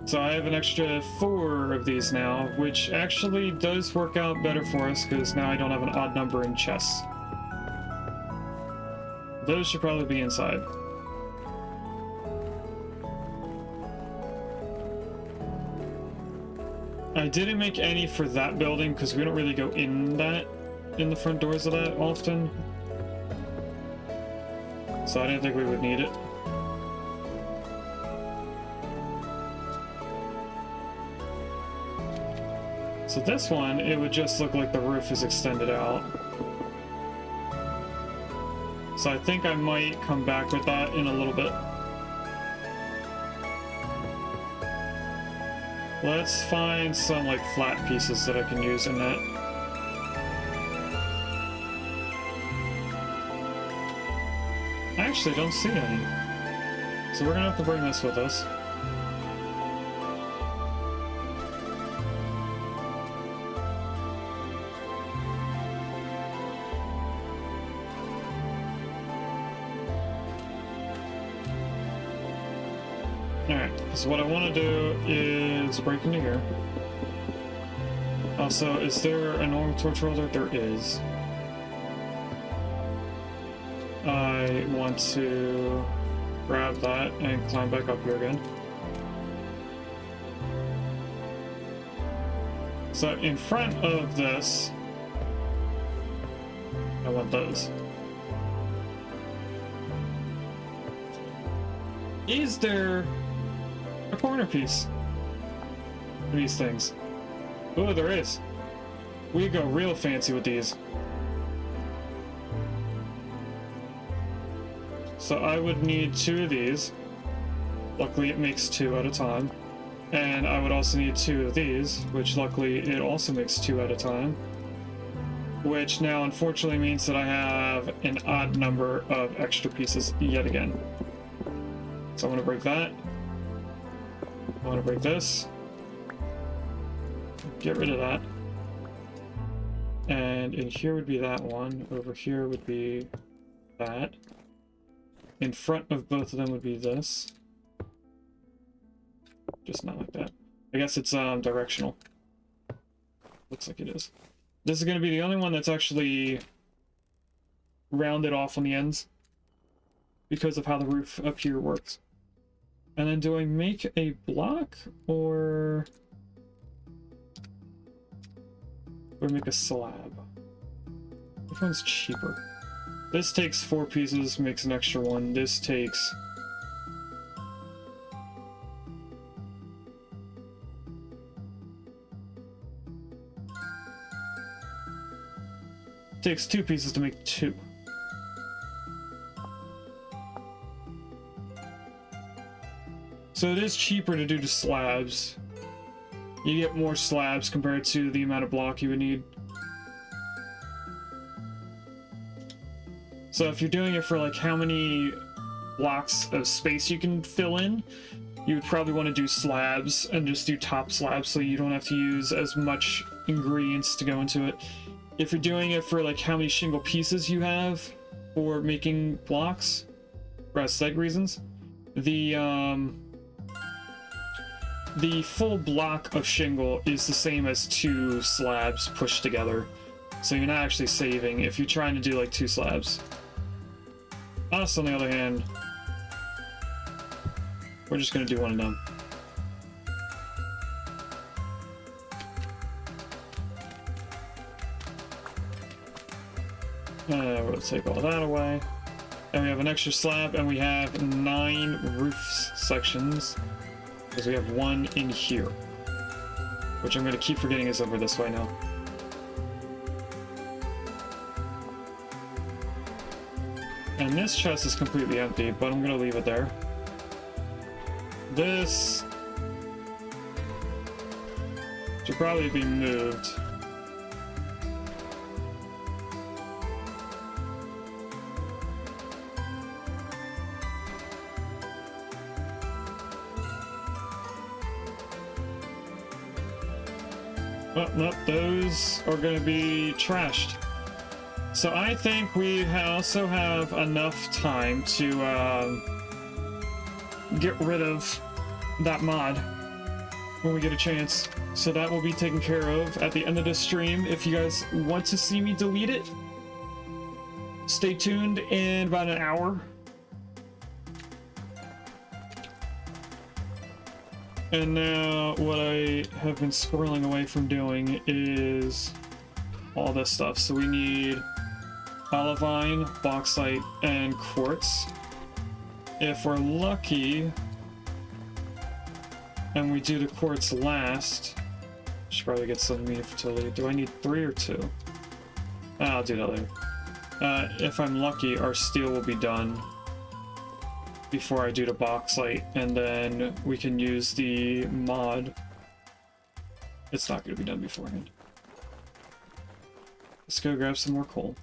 So I have an extra 4 of these now, which actually does work out better for us, because now I don't have an odd number in chests. Those should probably be inside. I didn't make any for that building because we don't really go in the front doors of that often. So I didn't think we would need it. So this one, it would just look like the roof is extended out. So I think I might come back with that in a little bit. Let's find some like flat pieces that I can use in that. I actually don't see any. So we're gonna have to bring this with us. Alright, so what I want to do is break into here. Also, is there a normal torch holder? There is. I want to grab that and climb back up here again. So in front of this, I want those. Is there a corner piece for these things? Oh, there is. We go real fancy with these. So I would need 2 of these. Luckily it makes 2 at a time. And I would also need 2 of these, which luckily it also makes 2 at a time. Which now unfortunately means that I have an odd number of extra pieces yet again. So I want to break that. I want to break this. Get rid of that. And in here would be that one. Over here would be that. In front of both of them would be this. Just not like that. I guess it's directional. Looks like it is. This is going to be the only one that's actually rounded off on the ends because of how the roof up here works. And then do I make a block or make a slab? Which one's cheaper? This takes 4 pieces, makes an extra one. This takes takes 2 pieces to make 2. So it is cheaper to do the slabs. You get more slabs compared to the amount of block you would need. So if you're doing it for like how many blocks of space you can fill in, you would probably want to do slabs and just do top slabs so you don't have to use as much ingredients to go into it. If you're doing it for like how many shingle pieces you have for making blocks for aesthetic reasons, the full block of shingle is the same as 2 slabs pushed together. So you're not actually saving if you're trying to do like 2 slabs. Us, on the other hand, we're just gonna do one of them. We'll take all that away. And we have an extra slab, and we have 9 roof sections, because we have 1 in here. Which I'm going to keep forgetting is over this way now. And this chest is completely empty, but I'm going to leave it there. This should probably be moved. Oh, nope, those are going to be trashed. So I think we also have enough time to get rid of that mod when we get a chance. So that will be taken care of at the end of this stream. If you guys want to see me delete it, stay tuned in about an hour. And now what I have been squirreling away from doing is all this stuff. So we need Olivine, Bauxite, and Quartz. If we're lucky, and we do the Quartz last, should probably get some media fertility. Do I need 3 or 2? I'll do that later. If I'm lucky, our steel will be done before I do the Bauxite, and then we can use the mod. It's not going to be done beforehand. Let's go grab some more coal.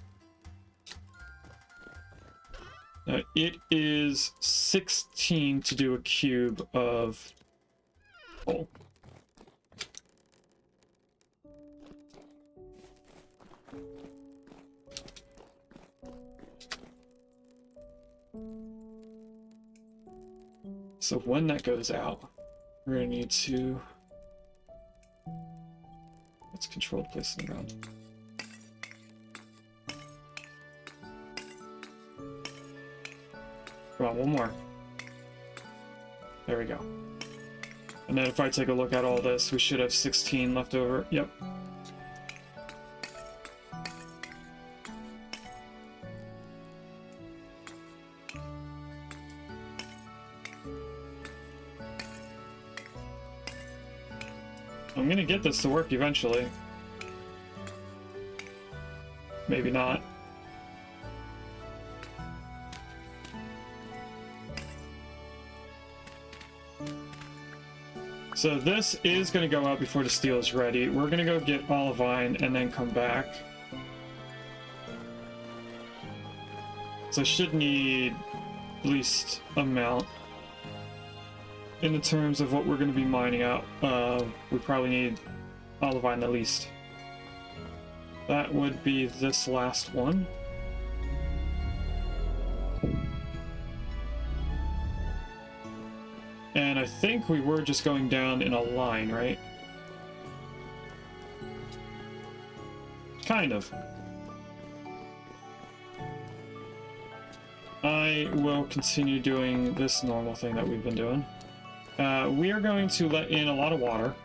It is 16 to do a cube of coal. So when that goes out, we're going to need to... Let's control the place in the ground. Come on, one more. There we go. And then if I take a look at all this, we should have 16 left over. Yep. I'm gonna get this to work eventually. Maybe not. So this is going to go out before the steel is ready. We're going to go get Olivine and then come back. So I should need least amount. In the terms of what we're going to be mining out, we probably need Olivine the least. That would be this last one. And I think we were just going down in a line, right? Kind of. I will continue doing this normal thing that we've been doing. We are going to let in a lot of water.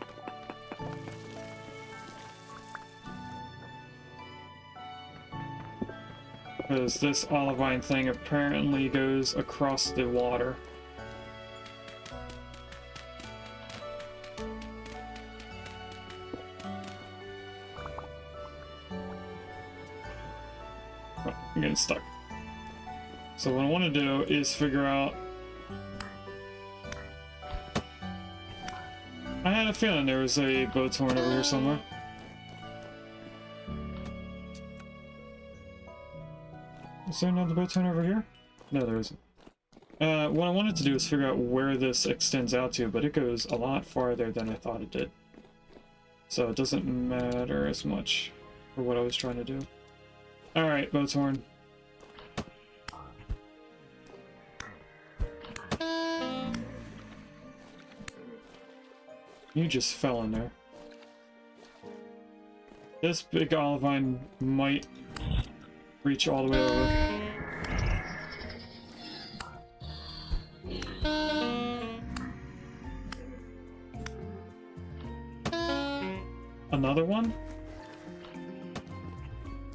Because this Olivine thing apparently goes across the water. I'm getting stuck. So what I want to do is figure out... I had a feeling there was a boat horn over here somewhere. Is there another boat horn over here? No, there isn't. What I wanted to do is figure out where this extends out to, but it goes a lot farther than I thought it did. So it doesn't matter as much for what I was trying to do. Alright, boat's horn. You just fell in there. This big Olivine might reach all the way over. another one?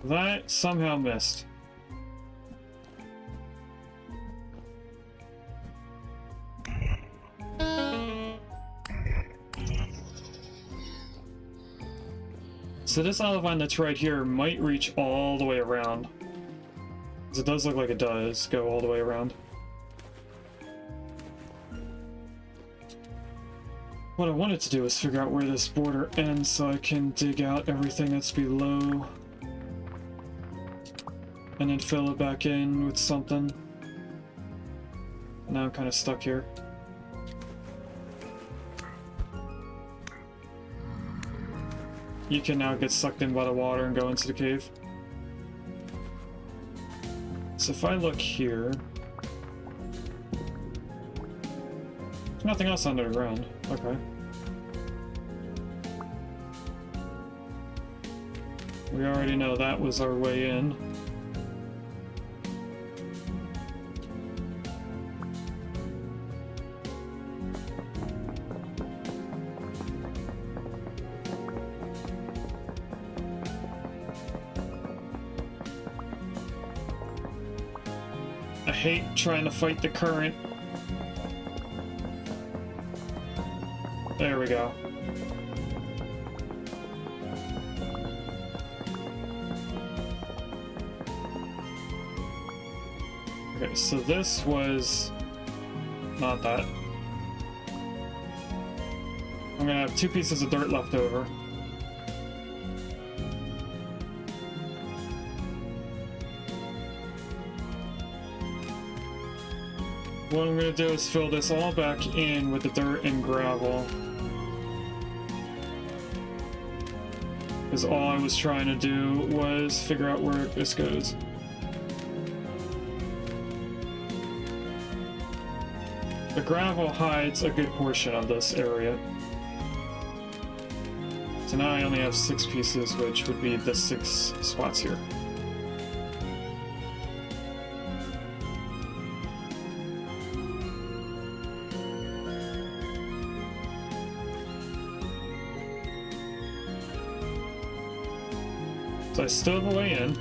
That somehow missed. So this Olivine that's right here might reach all the way around. Because it does look like it does go all the way around. What I wanted to do is figure out where this border ends so I can dig out everything that's below. And then fill it back in with something. Now I'm kind of stuck here. You can now get sucked in by the water and go into the cave. So if I look here... There's nothing else under the ground. Okay. We already know that was our way in. I hate trying to fight the current. There we go. Okay, so this was not that. I'm gonna have 2 pieces of dirt left over. What I'm going to do is fill this all back in with the dirt and gravel. Because all I was trying to do was figure out where this goes. The gravel hides a good portion of this area. So now I only have 6 pieces, which would be the 6 spots here. So I still have a way in.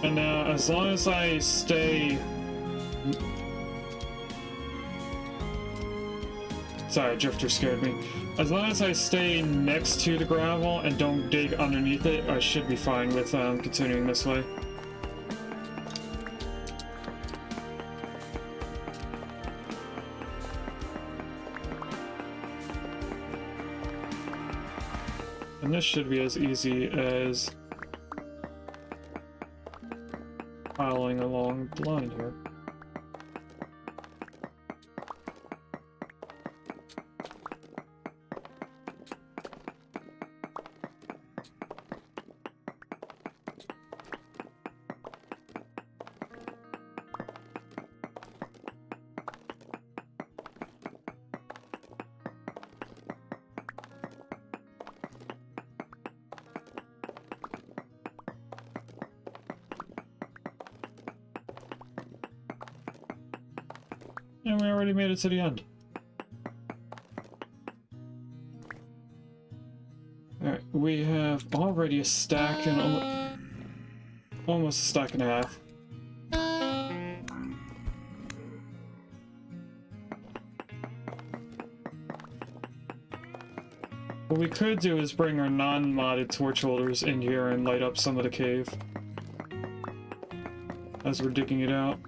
And now, as long as I stay... Sorry, drifter scared me. As long as I stay next to the gravel and don't dig underneath it, I should be fine with continuing this way. And this should be as easy as following along the line here. And we already made it to the end. Alright, we have already a stack and almost a stack and a half. What we could do is bring our non-modded torch holders in here and light up some of the cave as we're digging it out.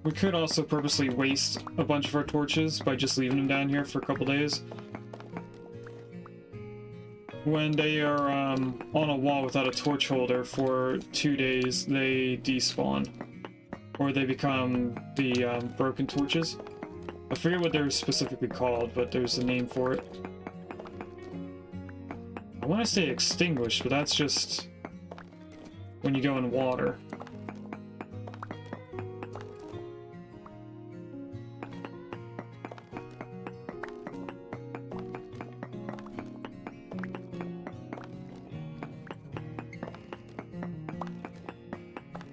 We could also purposely waste a bunch of our torches by just leaving them down here for a couple days. When they are on a wall without a torch holder for 2 days, they despawn. Or they become the broken torches. I forget what they're specifically called, but there's a name for it. I want to say extinguished, but that's just when you go in water.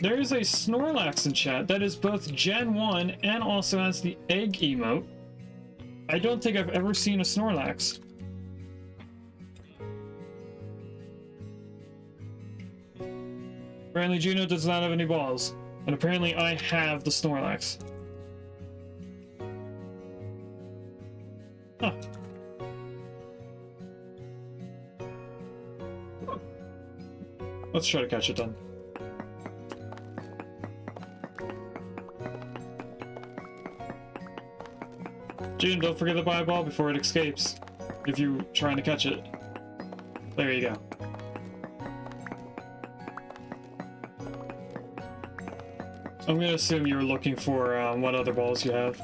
There is a Snorlax in chat that is both Gen 1 and also has the egg emote. I don't think I've ever seen a Snorlax. Apparently Juno does not have any balls. And apparently I have the Snorlax. Huh. Let's try to catch it then. June, don't forget to buy a ball before it escapes. If you're trying to catch it. There you go. I'm gonna assume you were looking for what other balls you have.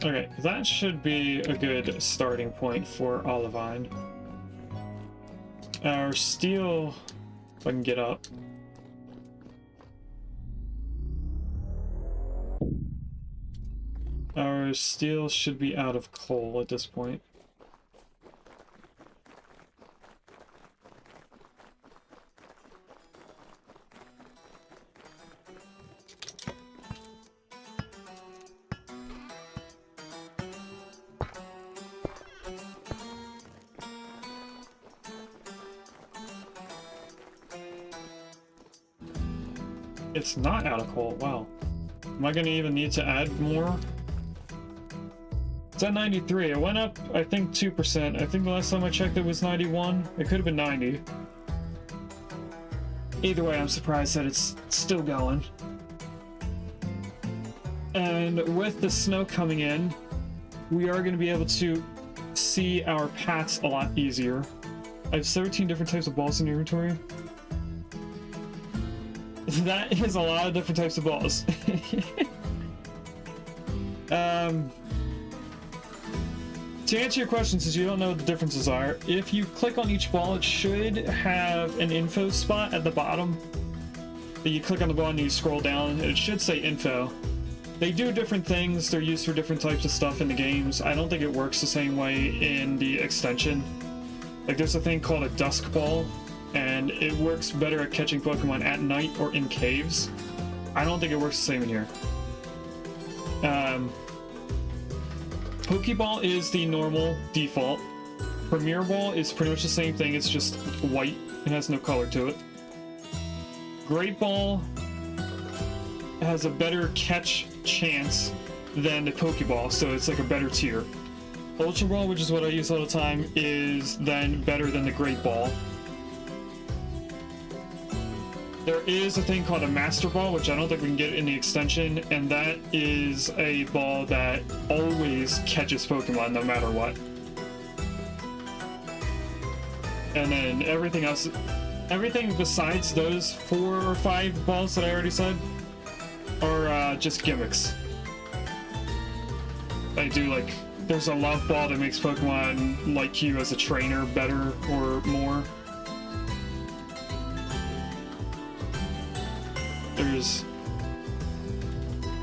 Okay, that should be a good starting point for Olivine. Our steel, if I can get up. Our steel should be out of coal at this point. It's not out of coal, wow. Am I gonna even need to add more? It's at 93. It went up, I think, 2%. I think the last time I checked it was 91. It could have been 90. Either way, I'm surprised that it's still going. And with the snow coming in, we are going to be able to see our paths a lot easier. I have 17 different types of balls in the inventory. That is a lot of different types of balls. To answer your question, since you don't know what the differences are, if you click on each ball, it should have an info spot at the bottom. You click on the ball and you scroll down, and it should say info. They do different things, they're used for different types of stuff in the games. I don't think it works the same way in the extension. Like, there's a thing called a dusk ball, and it works better at catching Pokemon at night or in caves. I don't think it works the same in here. Pokeball is the normal default. Premier Ball is pretty much the same thing, it's just white. It has no color to it. Great Ball has a better catch chance than the Pokeball, so it's like a better tier. Ultra Ball, which is what I use all the time, is then better than the Great Ball. There is a thing called a Master Ball, which I don't think we can get in the extension, and that is a ball that always catches Pokemon no matter what. And then everything else, everything besides those 4 or 5 balls that I already said are just gimmicks. I do, like, there's a love ball that makes Pokemon like you as a trainer better or more.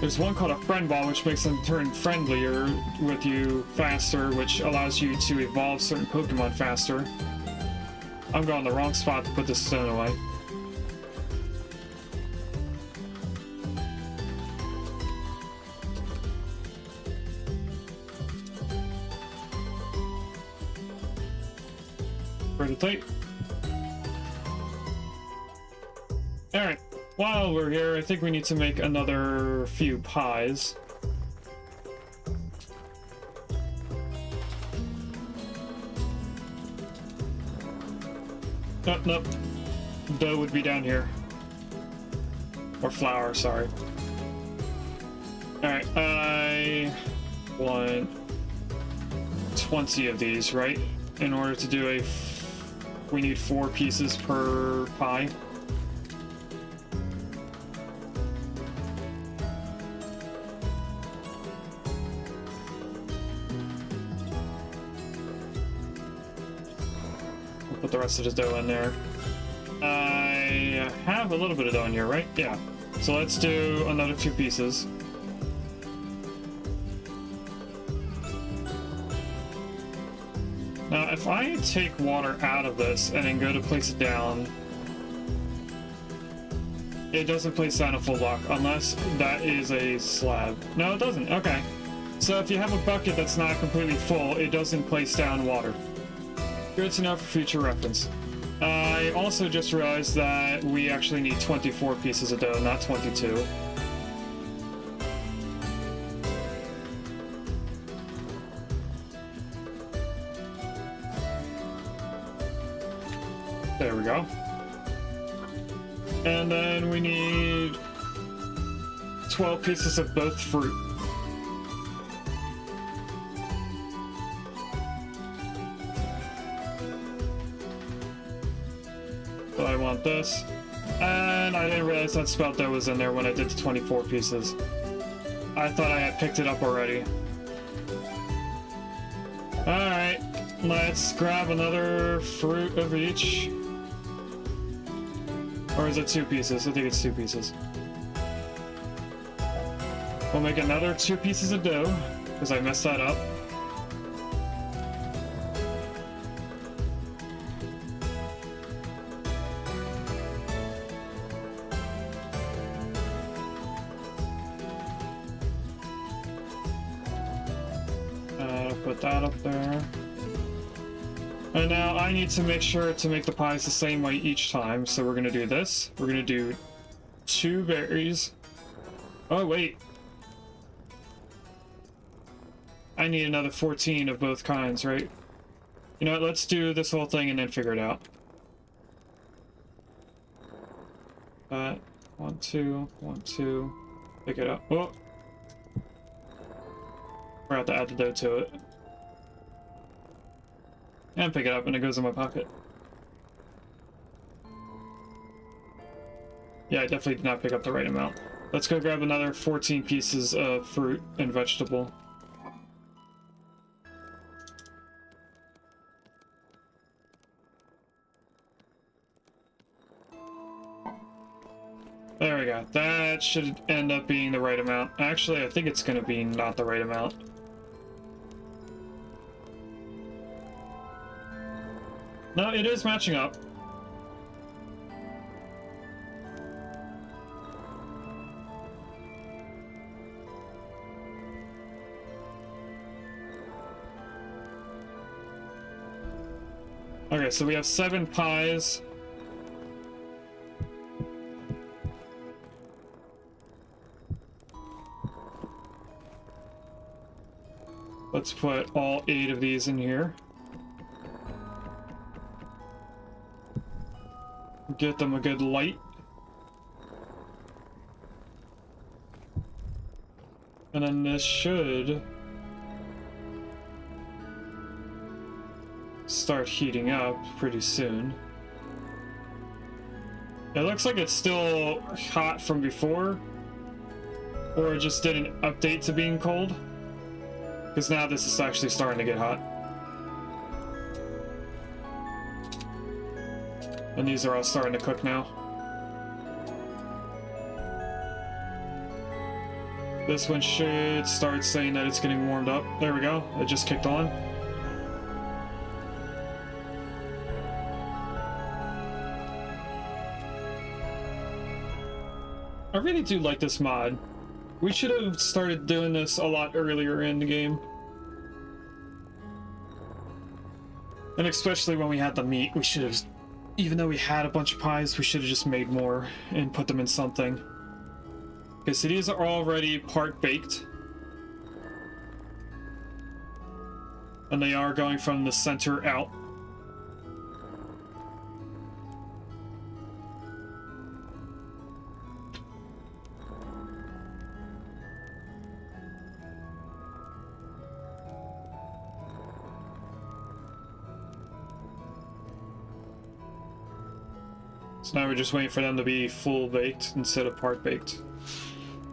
There's one called a friend ball, which makes them turn friendlier with you faster, which allows you to evolve certain Pokemon faster. I'm going the wrong spot to put this stone away. Pretty tight. Alright. While we're here, I think we need to make another few pies. Oh, nope. Dough would be down here. Or flour, sorry. Alright, I want 20 of these, right? In order to do we need 4 pieces per pie. Put the rest of the dough in there. I have a little bit of dough in here, right? Yeah. So let's do another 2 pieces. Now, if I take water out of this and then go to place it down, it doesn't place down a full block unless that is a slab. No, it doesn't. Okay. So if you have a bucket that's not completely full, it doesn't place down water. Good to know for future reference. I also just realized that we actually need 24 pieces of dough, not 22. There we go. And then we need 12 pieces of both fruit. So I want this. And I didn't realize that spout dough was in there when I did the 24 pieces. I thought I had picked it up already. Alright, let's grab another fruit of each. Or is it 2 pieces? I think it's 2 pieces. We'll make another 2 pieces of dough, because I messed that up. Put that up there. And now I need to make sure to make the pies the same way each time. So we're gonna do this. We're gonna do 2 berries. Oh, wait. I need another 14 of both kinds, right? You know what, let's do this whole thing and then figure it out. 1, 2, 1, 2. Pick it up. Oh! Forgot to add the dough to it. And pick it up and it goes in my pocket. Yeah, I definitely did not pick up the right amount. Let's go grab another 14 pieces of fruit and vegetable. There we go. That should end up being the right amount. Actually, I think it's going to be not the right amount. No, it is matching up. Okay, so we have 7 pies. Let's put all 8 of these in here. Get them a good light. And then this should start heating up pretty soon. It looks like it's still hot from before, or it just didn't update to being cold, because now this is actually starting to get hot. And these are all starting to cook now. This one should start saying that it's getting warmed up. There we go. It just kicked on. I really do like this mod. We should have started doing this a lot earlier in the game. And especially when we had the meat, we should have... Even though we had a bunch of pies, we should have just made more and put them in something. Okay, so these are already part baked. And they are going from the center out. So now we're just waiting for them to be full baked instead of part baked.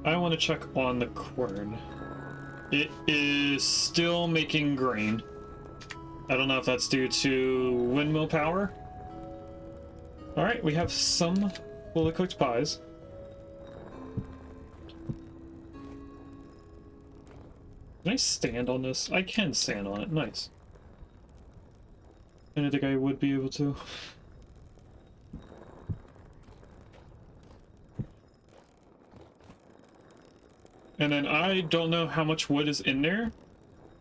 I want to check on the quern. It is still making grain. I don't know if that's due to windmill power. Alright, we have some fully cooked pies. Can I stand on this? I can stand on it. Nice. I didn't think I would be able to. And then I don't know how much wood is in there,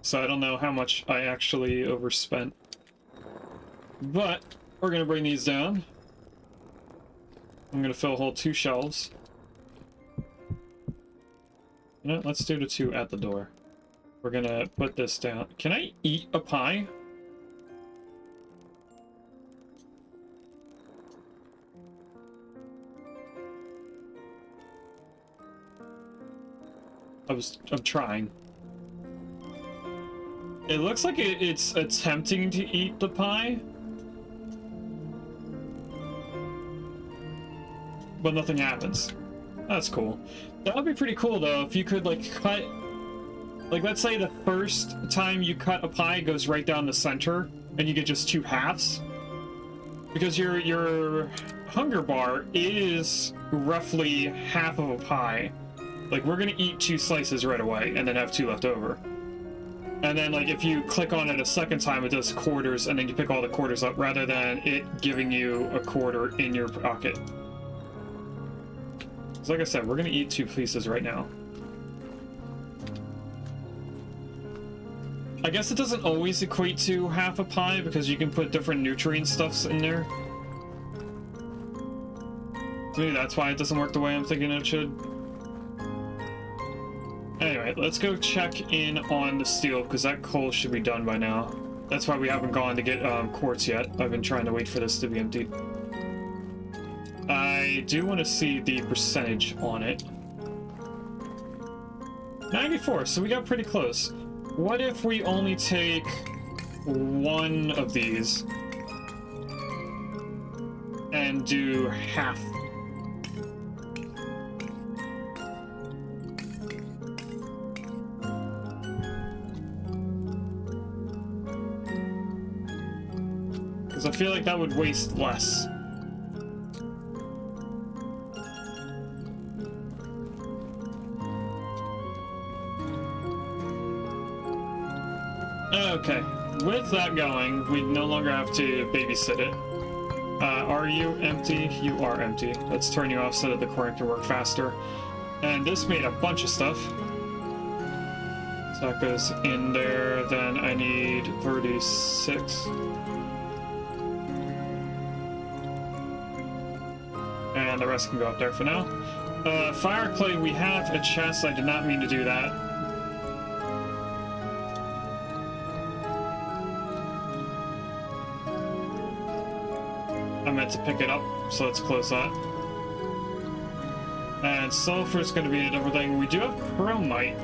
so I don't know how much I actually overspent. But we're gonna bring these down. I'm gonna fill a whole 2 shelves. You know, let's do the 2 at the door. We're gonna put this down. Can I eat a pie? I'm trying. It looks like it's attempting to eat the pie, but nothing happens. That's cool. That would be pretty cool though if you could like cut, like let's say the first time you cut a pie goes right down the center and you get just 2 halves, because your hunger bar is roughly half of a pie. Like we're gonna eat 2 slices right away and then have 2 left over. And then like if you click on it a second time, it does quarters and then you pick all the quarters up rather than it giving you a quarter in your pocket. So like I said, we're gonna eat 2 pieces right now. I guess it doesn't always equate to half a pie because you can put different nutrient stuffs in there. Maybe that's why it doesn't work the way I'm thinking it should. Anyway, let's go check in on the steel because that coal should be done by now. That's why we haven't gone to get quartz yet. I've been trying to wait for this to be emptied. I do want to see the percentage on it. 94, so we got pretty close. What if we only take 1 of these and do half? Because I feel like that would waste less. Okay, with that going, we no longer have to babysit it. Are you empty? You are empty. Let's turn you off so that the quarry can work faster. And this made a bunch of stuff. So that goes in there, then I need 36. And the rest can go up there for now. Fire clay, we have a chest. I did not mean to do that. I meant to pick it up, so let's close that. And sulfur is going to be a different thing. We do have chromite.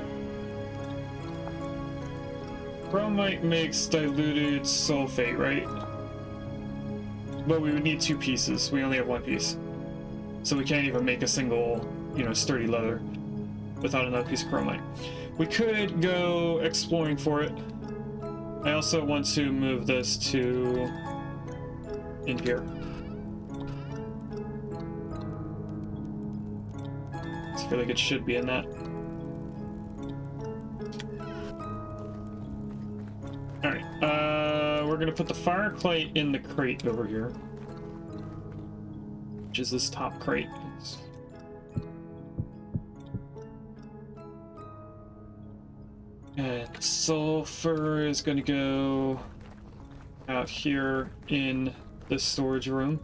Chromite makes diluted sulfate, right? But we would need 2 pieces. We only have 1 piece. So we can't even make a single, you know, sturdy leather without another piece of chromite. We could go exploring for it. I also want to move this to in here. I feel like it should be in that. Alright, we're gonna put the fire clay in the crate over here. Which is this top crate. And sulfur is gonna go out here in the storage room.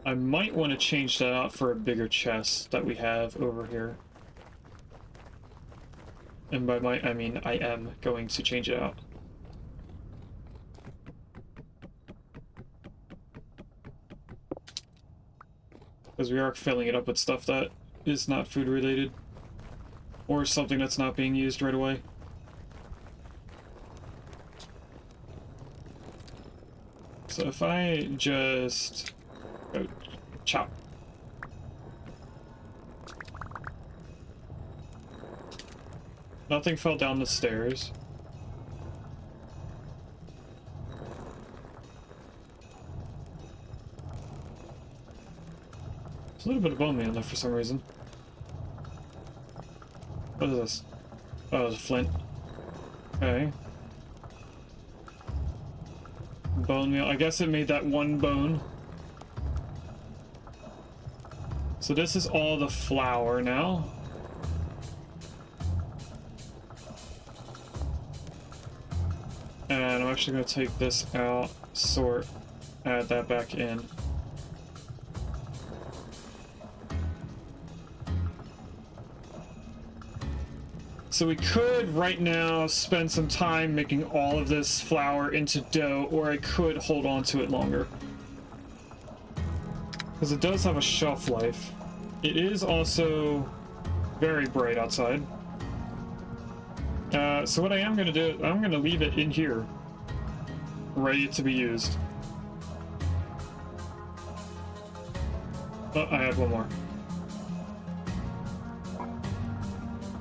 I might want to change that out for a bigger chest that we have over here. And by might, I mean I am going to change it out. Because we are filling it up with stuff that is not food related. Or something that's not being used right away. So if I just go chop. Nothing fell down the stairs. There's a little bit of bone meal there for some reason. What is this? Oh, it's a flint. Okay. Bone meal. I guess it made that one bone. So this is all the flour now. And I'm actually going to take this out, sort, add that back in. So we could right now spend some time making all of this flour into dough, or I could hold on to it longer. Because it does have a shelf life. It is also very bright outside. So what I am going to do, I'm going to leave it in here, ready to be used. Oh, I have one more.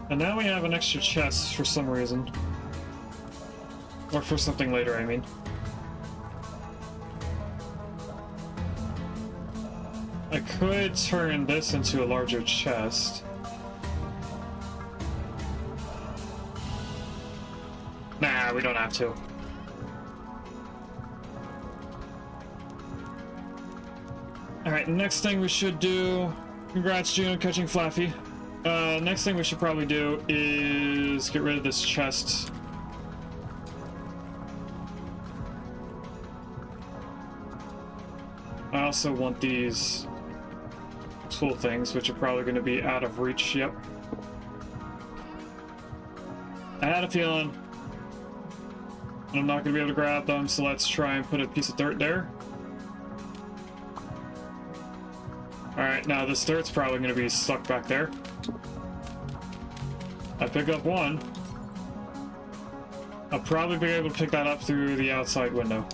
And now we have an extra chest for some reason. Or for something later, I mean. I could turn this into a larger chest. Nah, we don't have to. Alright, next thing we should do... Congrats, June, on catching Flaffy. Next thing we should probably do is get rid of this chest. I also want these tool things, which are probably going to be out of reach. Yep. I had a feeling I'm not going to be able to grab them, so let's try and put a piece of dirt there. Alright, now this dirt's probably going to be stuck back there. I pick up one. I'll probably be able to pick that up through the outside window.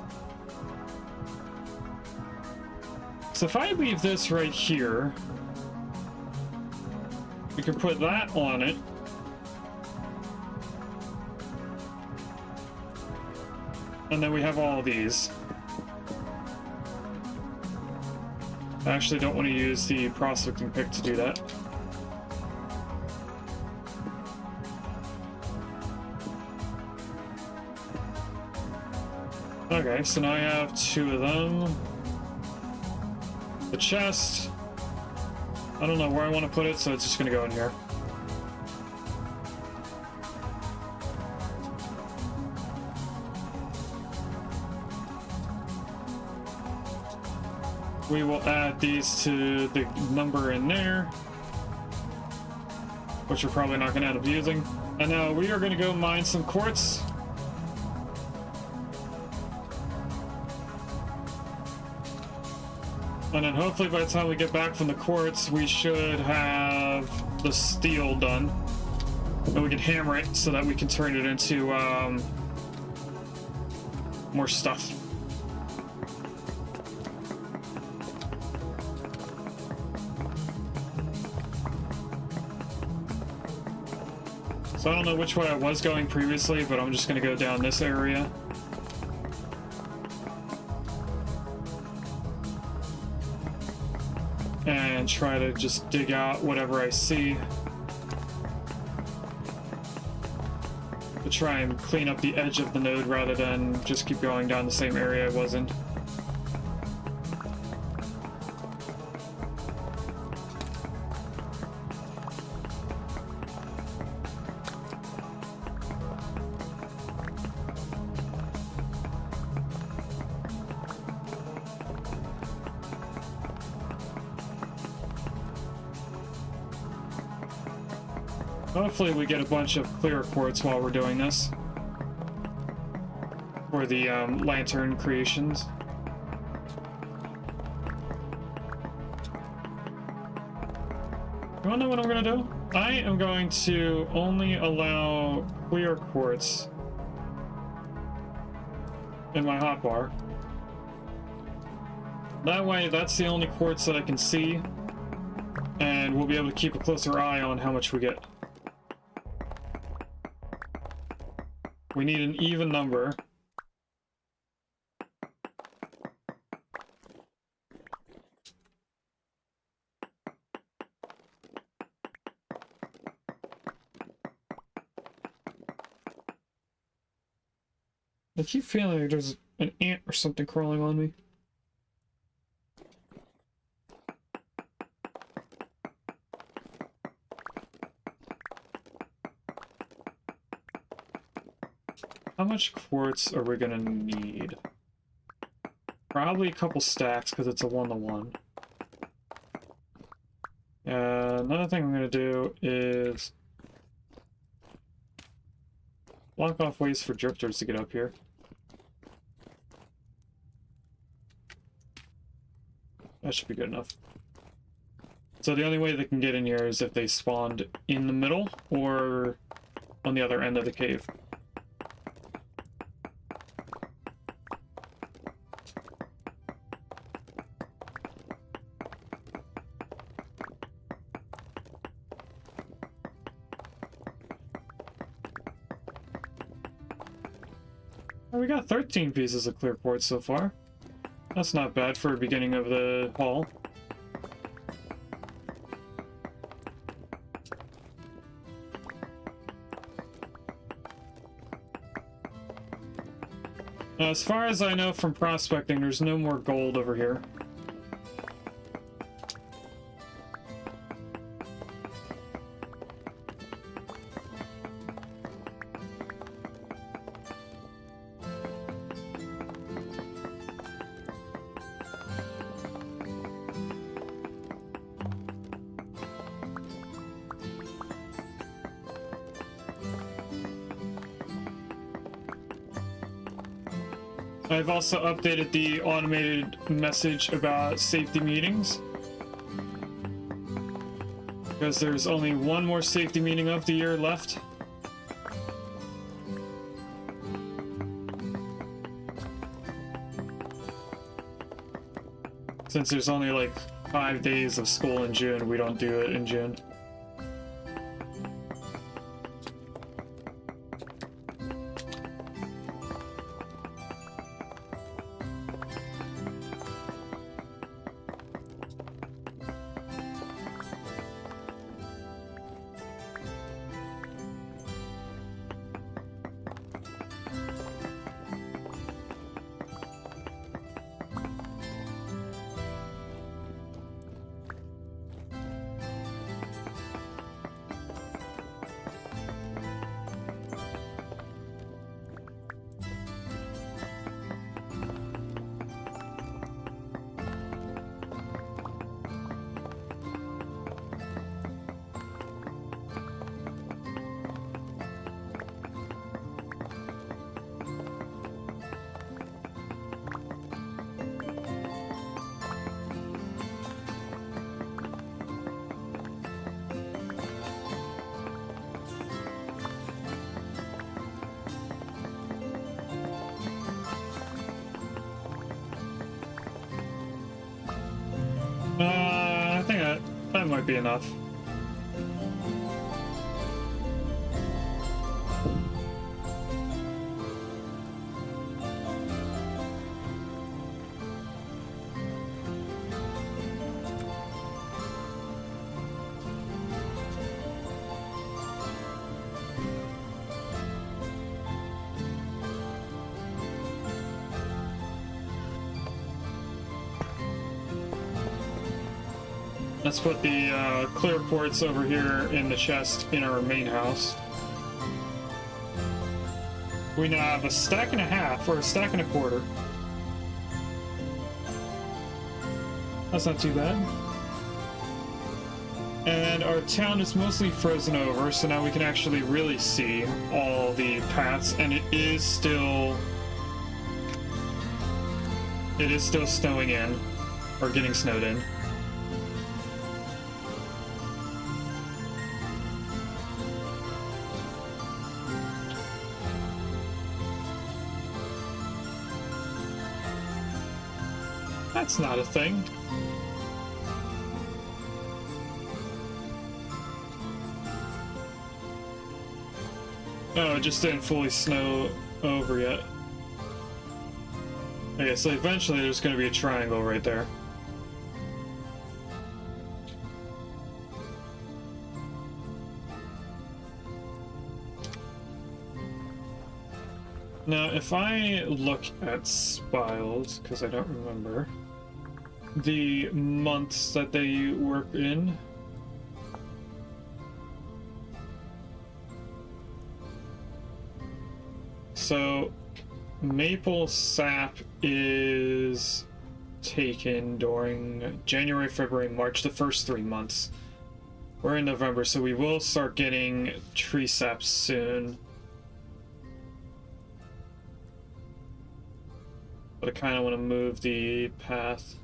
So if I leave this right here, we can put that on it. And then we have all of these. I actually don't want to use the prospecting pick to do that. Okay, so now I have two of them. The chest. I don't know where I want to put it, so it's just going to go in here. We will add these to the number in there, which we're probably not going to end up using. And now we are going to go mine some quartz. And then hopefully by the time we get back from the quartz, we should have the steel done. And we can hammer it so that we can turn it into more stuff. So I don't know which way I was going previously, but I'm just going to go down this area. And try to just dig out whatever I see. To try and clean up the edge of the node rather than just keep going down the same area I was in. Hopefully we get a bunch of clear quartz while we're doing this. For the lantern creations. You wanna know what I'm gonna do? I am going to only allow clear quartz in my hotbar. That way, that's the only quartz that I can see, and we'll be able to keep a closer eye on how much we get. We need an even number. I keep feeling like there's an ant or something crawling on me. How much quartz are we gonna need? Probably a couple stacks because it's a 1-to-1. Another thing I'm gonna do is block off ways for drifters to get up here. That should be good enough. So the only way they can get in here is if they spawned in the middle or on the other end of the cave. Oh, we got 13 pieces of clear quartz so far. That's not bad for the beginning of the haul. As far as I know from prospecting, there's no more gold over here. I've also updated the automated message about safety meetings, because there's only one more safety meeting of the year left. Since there's only like 5 days of school in June, we don't do it in June. I think that might be enough. Let's put the clear quartz over here in the chest in our main house. We now have a stack and a half, or a stack and a quarter. That's not too bad. And our town is mostly frozen over, so now we can actually really see all the paths, and it is still snowing in, or getting snowed in. That's not a thing. Oh, it just didn't fully snow over yet. Okay, so eventually there's going to be a triangle right there. Now, if I look at Spiles, because I don't remember the months that they work in. So, maple sap is taken during January, February, March, the first 3 months. We're in November, so we will start getting tree sap soon. But I kind of want to move the path,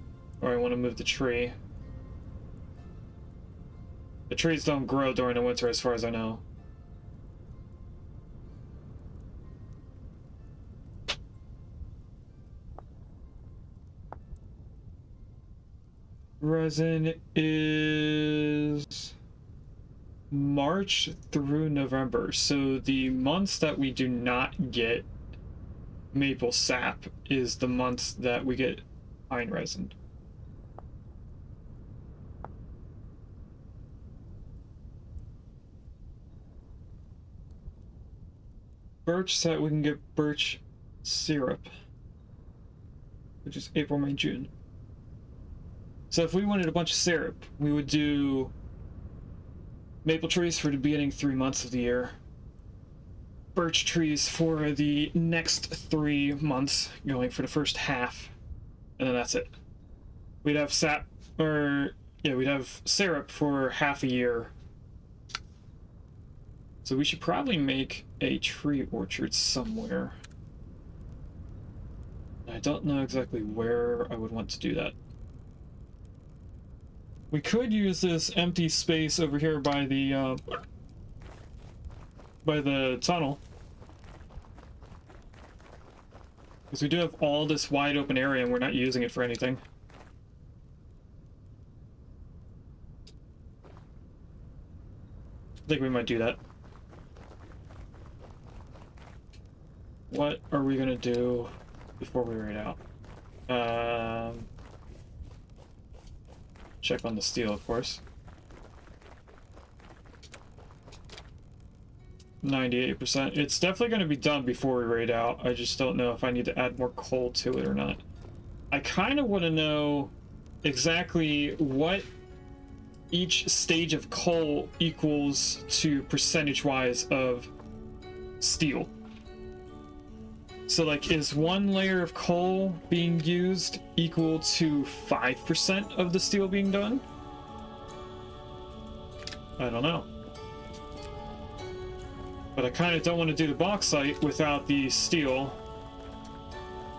or I want to move the tree. The trees don't grow during the winter as far as I know. Resin is March through November, so the months that we do not get maple sap is the months that we get pine resin. Birch sap, we can get birch syrup, which is April, May, June. So if we wanted a bunch of syrup, we would do maple trees for the beginning 3 months of the year, birch trees for the next 3 months, going for the first half, and then that's it. We'd have sap, or yeah, we'd have syrup for half a year. So we should probably make a tree orchard somewhere. I don't know exactly where I would want to do that. We could use this empty space over here by the tunnel, because we do have all this wide open area and we're not using it for anything. I think we might do that. What are we gonna do before we raid out? Check on the steel, of course. 98%. It's definitely going to be done before we raid out. I just don't know if I need to add more coal to it or not. I kind of want to know exactly what each stage of coal equals to percentage-wise of steel. So, like, is one layer of coal being used equal to 5% of the steel being done? I don't know. But I kind of don't want to do the bauxite without the steel.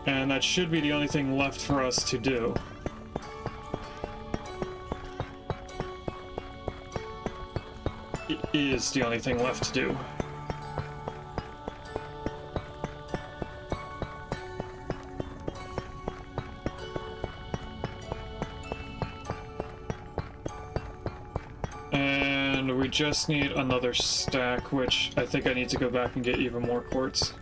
And that should be the only thing left for us to do. It is the only thing left to do. And we just need another stack, which I think I need to go back and get even more quartz.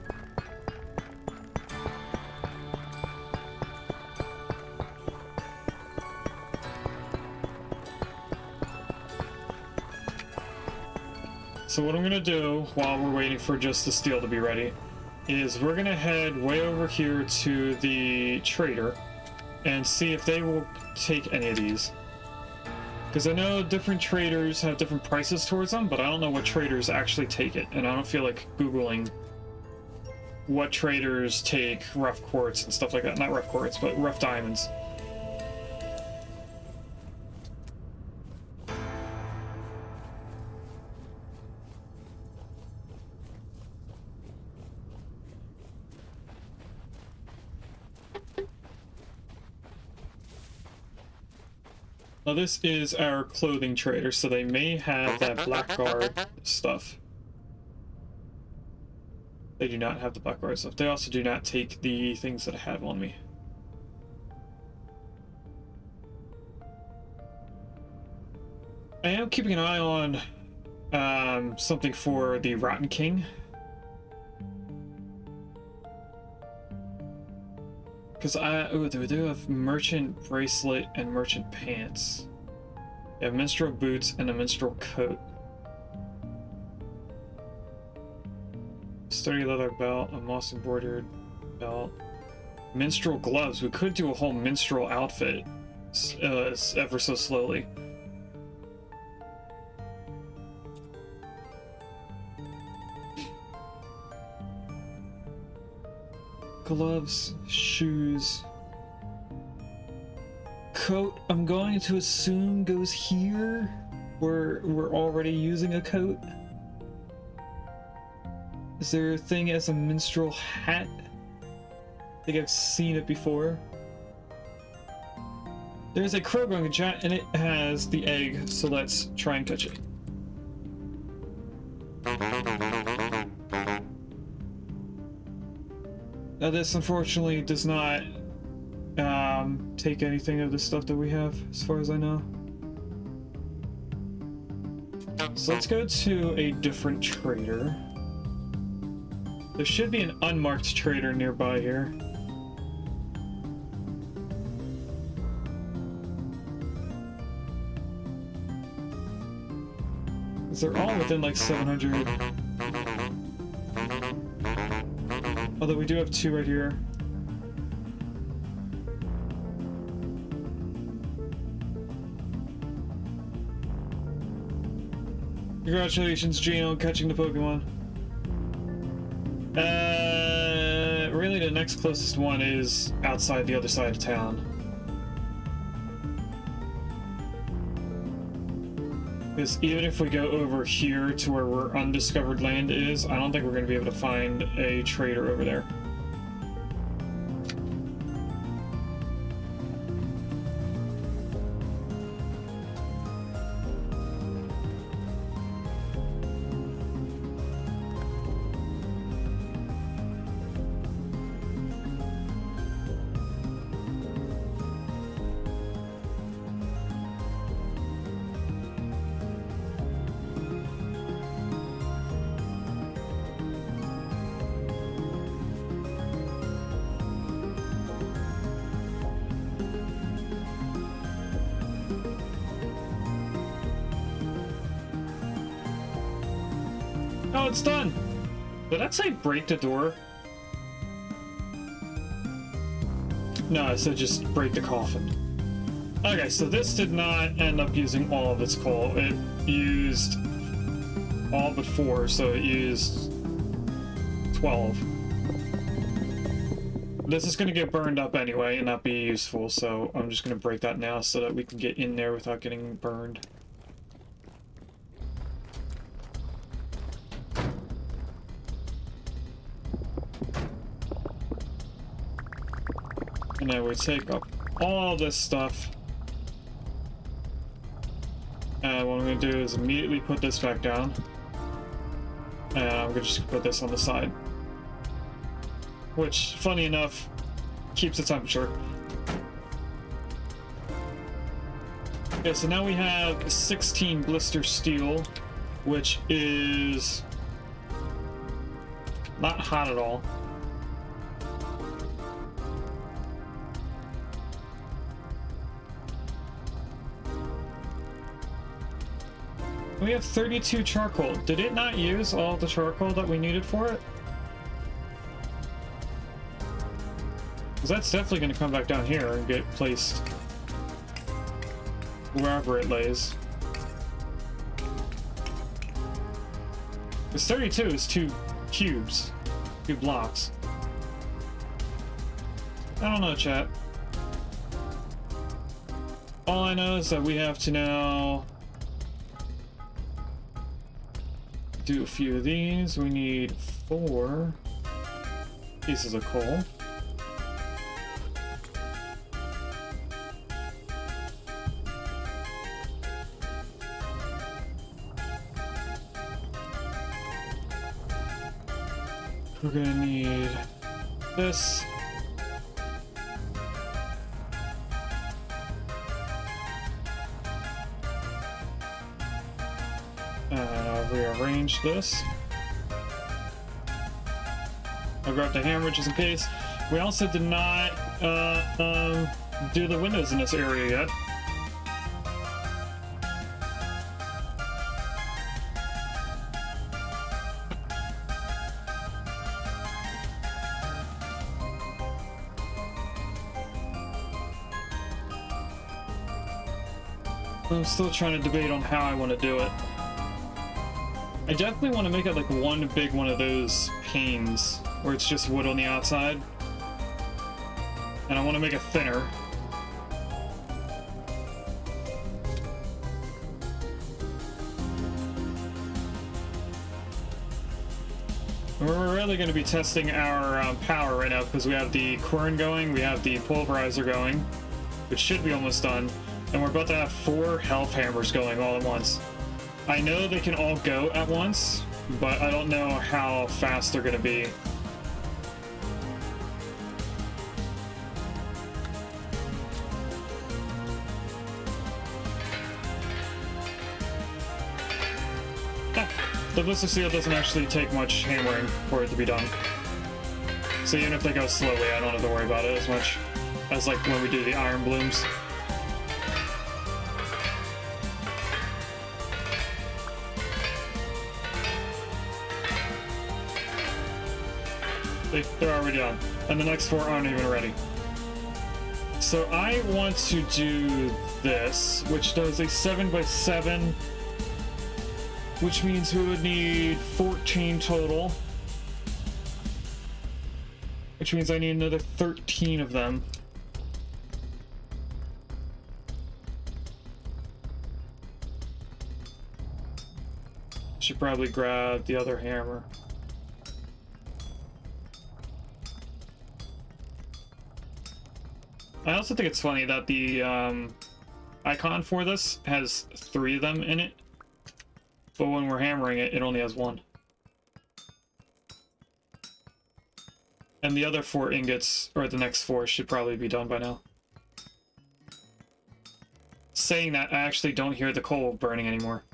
So what I'm gonna do while we're waiting for just the steel to be ready is we're gonna head way over here to the trader and see if they will take any of these. Because I know different traders have different prices towards them, but I don't know what traders actually take it, and I don't feel like Googling what traders take rough quartz and stuff like that. Not rough quartz, but rough diamonds. Now this is our clothing trader, so they may have that blackguard stuff. They do not have the blackguard stuff. They also do not take the things that I have on me. I am keeping an eye on something for the Rotten King. Because they do have merchant bracelet and merchant pants. They have minstrel boots and a minstrel coat. sturdy leather belt, a moss embroidered belt, minstrel gloves. We could do a whole minstrel outfit, ever so slowly. Gloves, shoes, coat. I'm going to assume goes here. We're already using a coat. Is there a thing as a minstrel hat? I think I've seen it before. There's a crow growing a giant, and it has the egg. So let's try and catch it. Now this unfortunately does not take anything of the stuff that we have, as far as I know. So let's go to a different trader. There should be an unmarked trader nearby here. They're all within like 700. Although we do have two right here. Congratulations, Gino, on catching the Pokemon. Really the next closest one is outside the other side of town. Because even if we go over here to where undiscovered land is, I don't think we're going to be able to find a trader over there. Oh, it's done! Did that say break the door? No, it said just break the coffin. Okay, so this did not end up using all of its coal. It used all but 4, so it used 12. This is going to get burned up anyway and not be useful, so I'm just going to break that now so that we can get in there without getting burned. And then we take up all this stuff. And what I'm going to do is immediately put this back down. And I'm going to just put this on the side. Which, funny enough, keeps the temperature. Okay, so now we have 16 blister steel, which is not hot at all. We have 32 charcoal. Did it not use all the charcoal that we needed for it? Because that's definitely going to come back down here and get placed wherever it lays. Because 32 is 2 cubes. 2 blocks. I don't know, chat. All I know is that we have to now do a few of these. We need 4 pieces of coal. We're gonna need this. Rearrange this. I'll grab the hammer just in case. We also did not do the windows in this area yet. I'm still trying to debate on how I want to do it. I definitely want to make it like one big one of those panes where it's just wood on the outside. And I want to make it thinner. We're really going to be testing our power right now because we have the quern going, we have the pulverizer going, which should be almost done, and we're about to have 4 health hammers going all at once. I know they can all go at once, but I don't know how fast they're going to be. The ballistic seal doesn't actually take much hammering for it to be done. So even if they go slowly, I don't have to worry about it as much as like when we do the iron blooms. They're already done. And the next 4 aren't even ready. So I want to do this, which does a 7x7, which means we would need 14 total. Which means I need another 13 of them. Should probably grab the other hammer. I also think it's funny that the icon for this has 3 of them in it. But when we're hammering it, it only has 1. And the other 4 ingots, or the next 4, should probably be done by now. Saying that, I actually don't hear the coal burning anymore.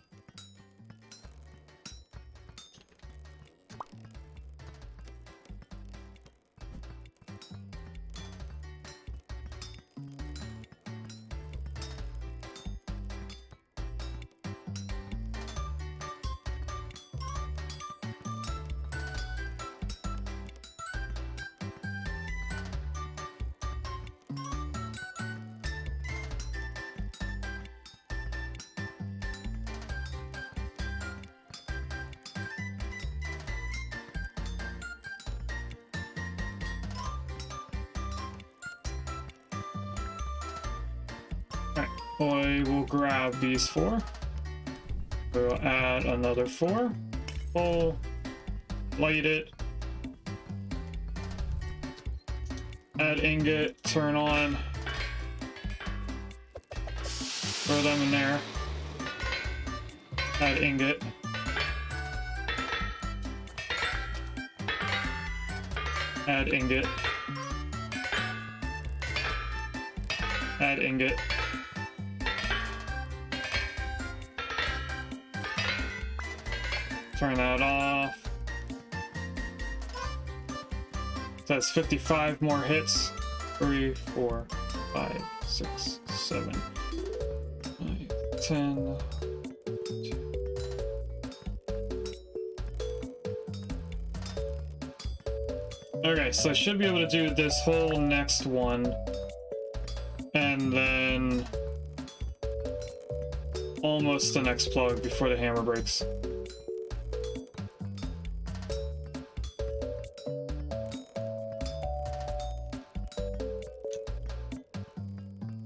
I will grab these 4. We'll add another 4. Pull, light it, add ingot, turn on, throw them in there, add ingot, add ingot, add ingot. Turn that off. That's 55 more hits. 3, 4, 5, 6, 7, 9, 10. Okay, so I should be able to do this whole next one. And then almost the next plug before the hammer breaks.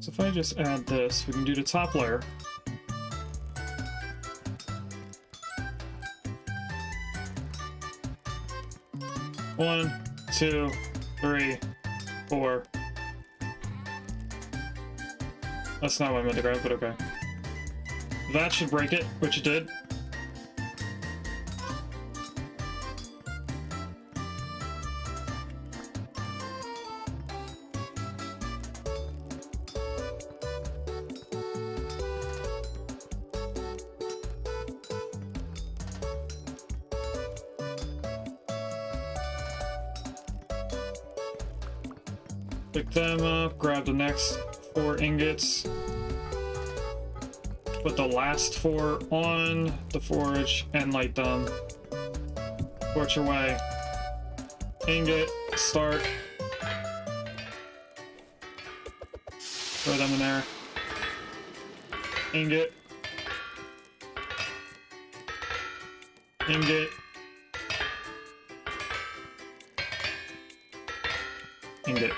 So if I just add this, we can do the top layer. One, 2, 3, 4. That's not what I meant to grab, but okay. That should break it, which it did. Pick them up, grab the next 4 ingots. Put the last 4 on the forge and light them. Torch away. Ingot, start. Throw them in there. Ingot. Ingot. Ingot.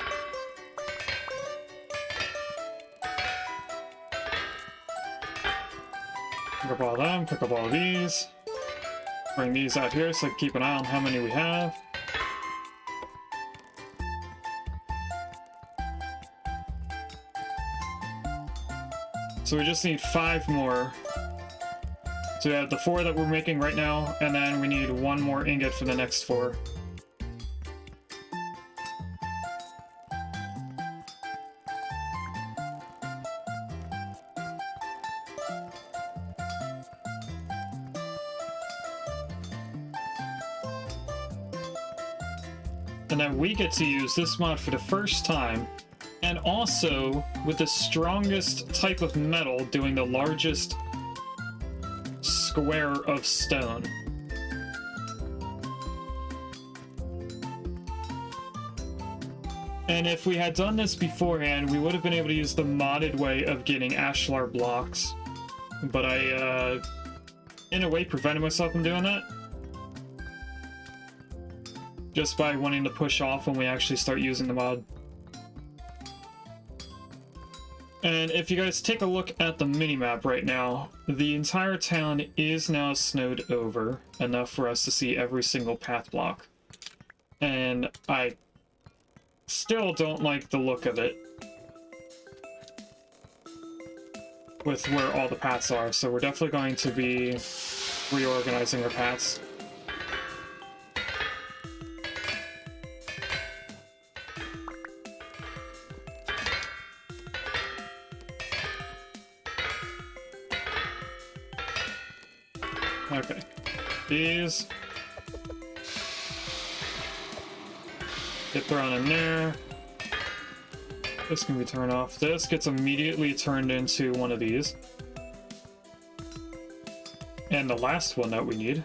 Pick up all of them, pick up all of these. Bring these out here so I can keep an eye on how many we have. So we just need 5 more. So we have the 4 that we're making right now, and then we need 1 more ingot for the next 4. And then we get to use this mod for the first time, and also with the strongest type of metal doing the largest square of stone. And if we had done this beforehand, we would have been able to use the modded way of getting ashlar blocks. But I, in a way, prevented myself from doing that. Just by wanting to push off when we actually start using the mod. And if you guys take a look at the minimap right now, the entire town is now snowed over, enough for us to see every single path block. And I still don't like the look of it with where all the paths are, so we're definitely going to be reorganizing our paths. Okay, these get thrown in there. This can be turned off. This gets immediately turned into one of these. And the last one that we need.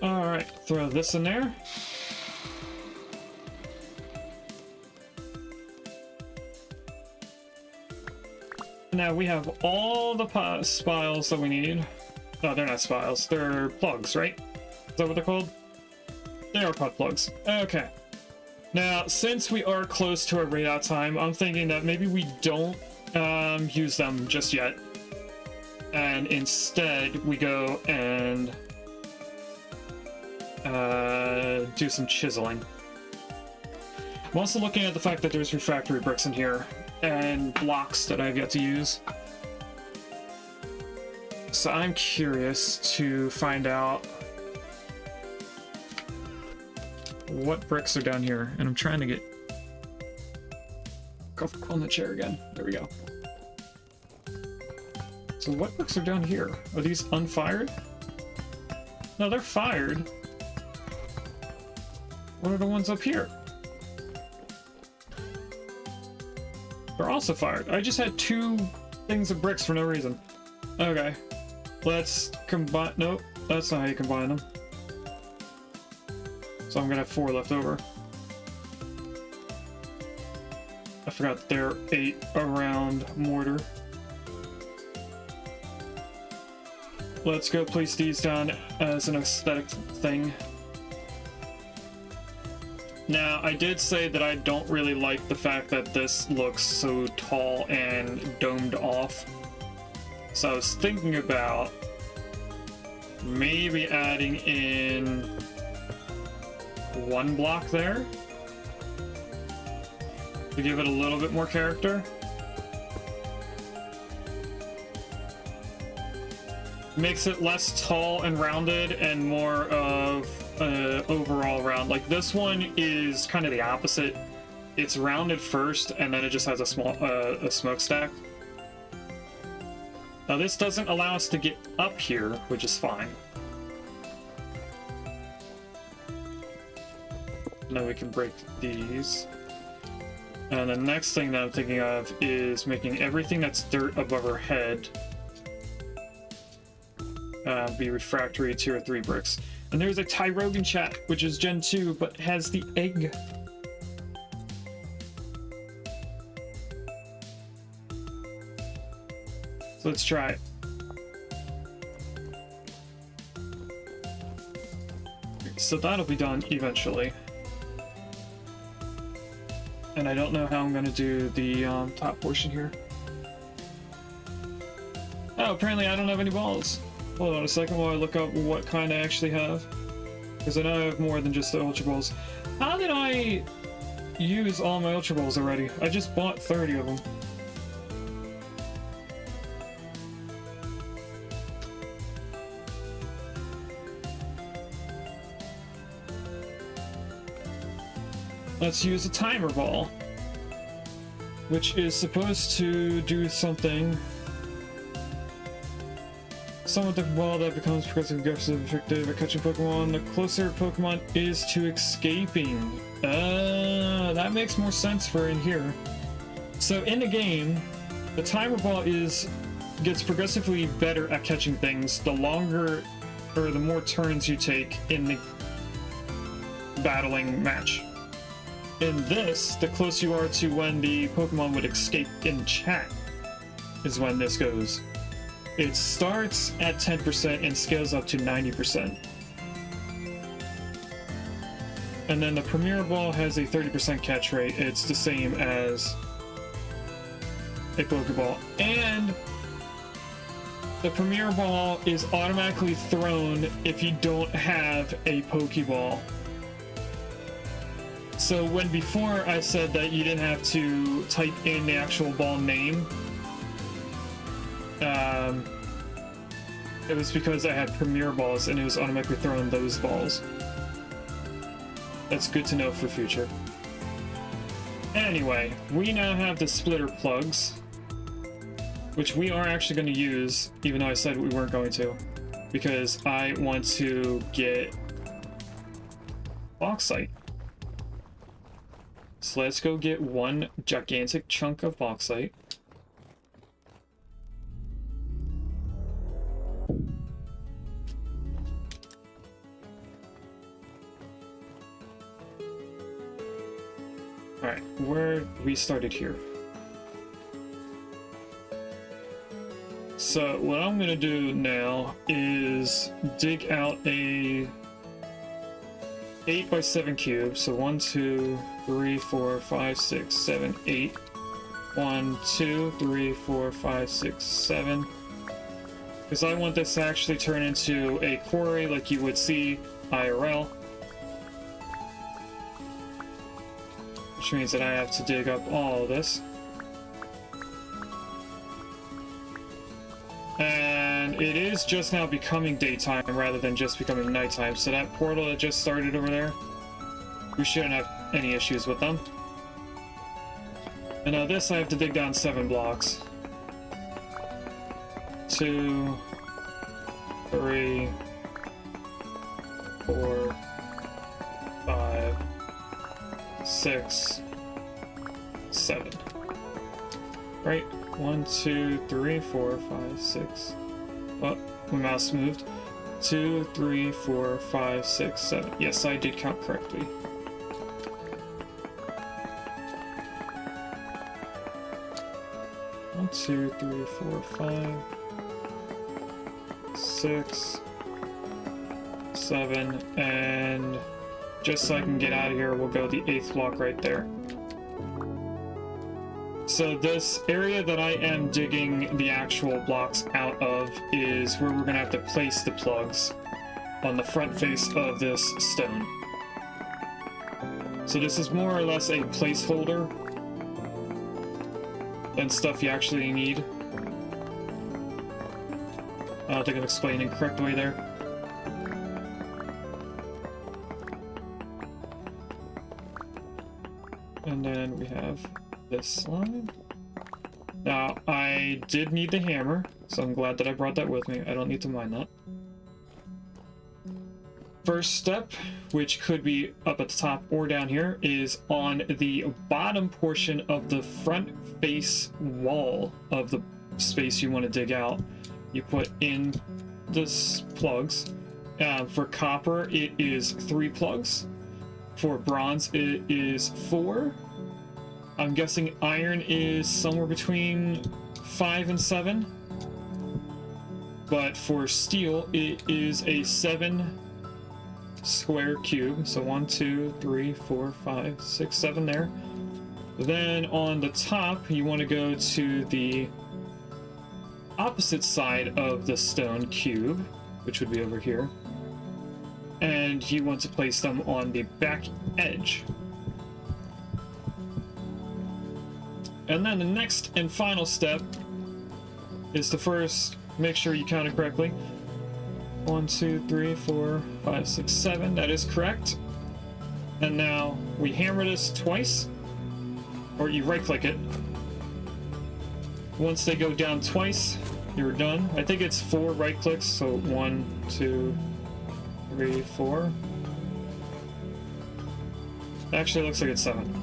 Alright, throw this in there. Now we have all the spiles that we need. No, they're not spiles. They're plugs, right? Is that what they're called? They are called plugs. Okay. Now, since we are close to our raid out time, I'm thinking that maybe we don't use them just yet. And instead, we go and do some chiseling. I'm also looking at the fact that there's refractory bricks in here and blocks that I've yet to use. So I'm curious to find out what bricks are down here, and I'm trying to get on the chair again. There we go. So what bricks are down here? Are these unfired? No, they're fired. What are the ones up here? They're also fired. I just had 2 things of bricks for no reason. Okay. Let's combine... Nope, that's not how you combine them. So I'm gonna have 4 left over. I forgot there are 8 around mortar. Let's go place these down as an aesthetic thing. Now, I did say that I don't really like the fact that this looks so tall and domed off. So I was thinking about maybe adding in 1 block there to give it a little bit more character. Makes it less tall and rounded and more of overall round. Like this one is kind of the opposite. It's rounded first and then it just has a small a smokestack. Now this doesn't allow us to get up here, which is fine. Now we can break these. And the next thing that I'm thinking of is making everything that's dirt above our head be refractory tier 3 bricks. And there's a Tyrogan chat, which is Gen 2, but has the egg. So let's try it. So that'll be done eventually. And I don't know how I'm gonna do the top portion here. Oh, apparently I don't have any balls. Hold on a second while I look up what kind I actually have. Because I know I have more than just the Ultra Balls. How did I use all my Ultra Balls already? I just bought 30 of them. Let's use a timer ball, which is supposed to do something. Somewhat the ball that becomes progressively aggressive, effective at catching Pokemon. The closer Pokemon is to escaping. That makes more sense for in here. So in the game, the timer ball gets progressively better at catching things the longer or the more turns you take in the battling match. In this, the closer you are to when the Pokemon would escape in chat is when this goes. It starts at 10% and scales up to 90%. And then the Premier Ball has a 30% catch rate. It's the same as a Pokeball. And the Premier Ball is automatically thrown if you don't have a Pokeball. So when before I said that you didn't have to type in the actual ball name, it was because I had Premier Balls and it was automatically throwing those balls. That's good to know for future. Anyway, we now have the splitter plugs, which we are actually going to use, even though I said we weren't going to, because I want to get Bauxite. So let's go get one gigantic chunk of Bauxite. Alright, where we started here. So what I'm gonna do now is dig out a 8 by 7 cube. So 1, 2, 3, 4, 5, 6, 7, 8. 1, 2, 3, 4, 5, 6, 7. Because I want this to actually turn into a quarry like you would see IRL. Which means that I have to dig up all of this. And it is just now becoming daytime rather than just becoming nighttime. So that portal that just started over there, we shouldn't have any issues with them. And now this I have to dig down 7 blocks. 2, 3, 4, 5, 6, 7. Right? 1, 2, 3, 4, 5, 6. Oh, my mouse moved. 2, 3, 4, 5, 6, 7. Yes, I did count correctly. One, 2, 3, 4, 5, 6, 7, and just so I can get out of here, we'll go the 8th block right there. So this area that I am digging the actual blocks out of is where we're gonna have to place the plugs on the front face of this stone. So this is more or less a placeholder than stuff you actually need. I don't think I'm explaining the correct way there. And then we have this slide. Now, I did need the hammer, so I'm glad that I brought that with me. I don't need to mine that. First step, which could be up at the top or down here, is on the bottom portion of the front face wall of the space you want to dig out. You put in this plugs. For copper, it is 3 plugs. For bronze, it is 4. I'm guessing iron is somewhere between 5 and 7. But for steel, it is a 7 square cube. So 1, 2, 3, 4, 5, 6, 7 there. Then on the top, you want to go to the opposite side of the stone cube, which would be over here. And you want to place them on the back edge. And then the next and final step is to first make sure you count it correctly. 1, 2, 3, 4, 5, 6, 7. That is correct. And now we hammer this twice, or you right click it. Once they go down twice, you're done. I think it's 4 right clicks, so 1, 2, 3, 4. Actually, it looks like it's 7.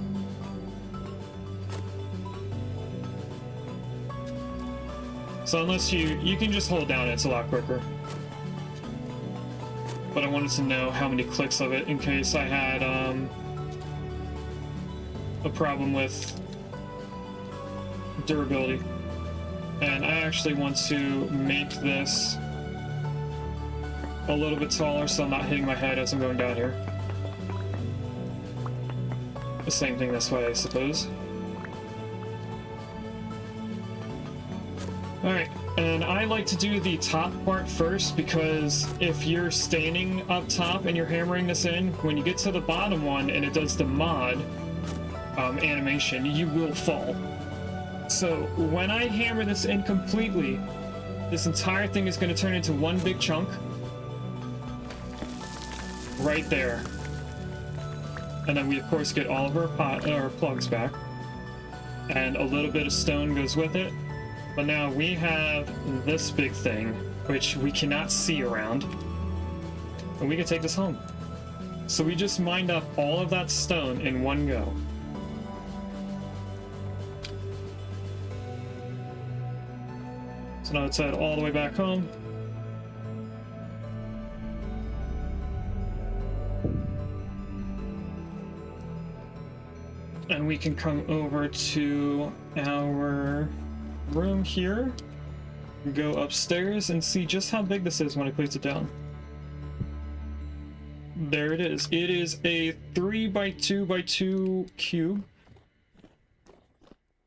So unless you can just hold down, it's a lot quicker. But I wanted to know how many clicks of it in case I had a problem with durability. And I actually want to make this a little bit taller so I'm not hitting my head as I'm going down here. The same thing this way, I suppose. Alright, and I like to do the top part first because if you're standing up top and you're hammering this in, when you get to the bottom one and it does the mod animation, you will fall. So when I hammer this in completely, this entire thing is going to turn into one big chunk. Right there. And then we of course get all of our plugs back. And a little bit of stone goes with it. But now we have this big thing, which we cannot see around. And we can take this home. So we just mined up all of that stone in one go. So now let's head all the way back home. And we can come over to our room here, go upstairs and see just how big this is when I place it down. There it is. It is a 3x2x2 cube.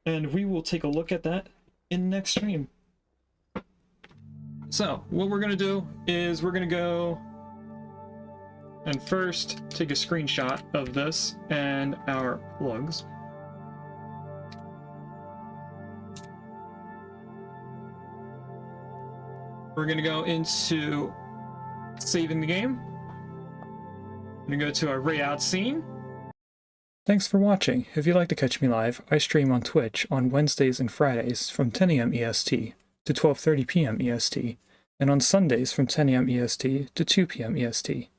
And we will take a look at that in the next stream. So, what we're going to do is we're going to go and first take a screenshot of this and our plugs. We're going to go into saving the game. We're going to go to our layout scene. Thanks for watching. If you'd like to catch me live, I stream on Twitch on Wednesdays and Fridays from 10 a.m. EST to 12:30 p.m. EST, and on Sundays from 10 a.m. EST to 2 p.m. EST.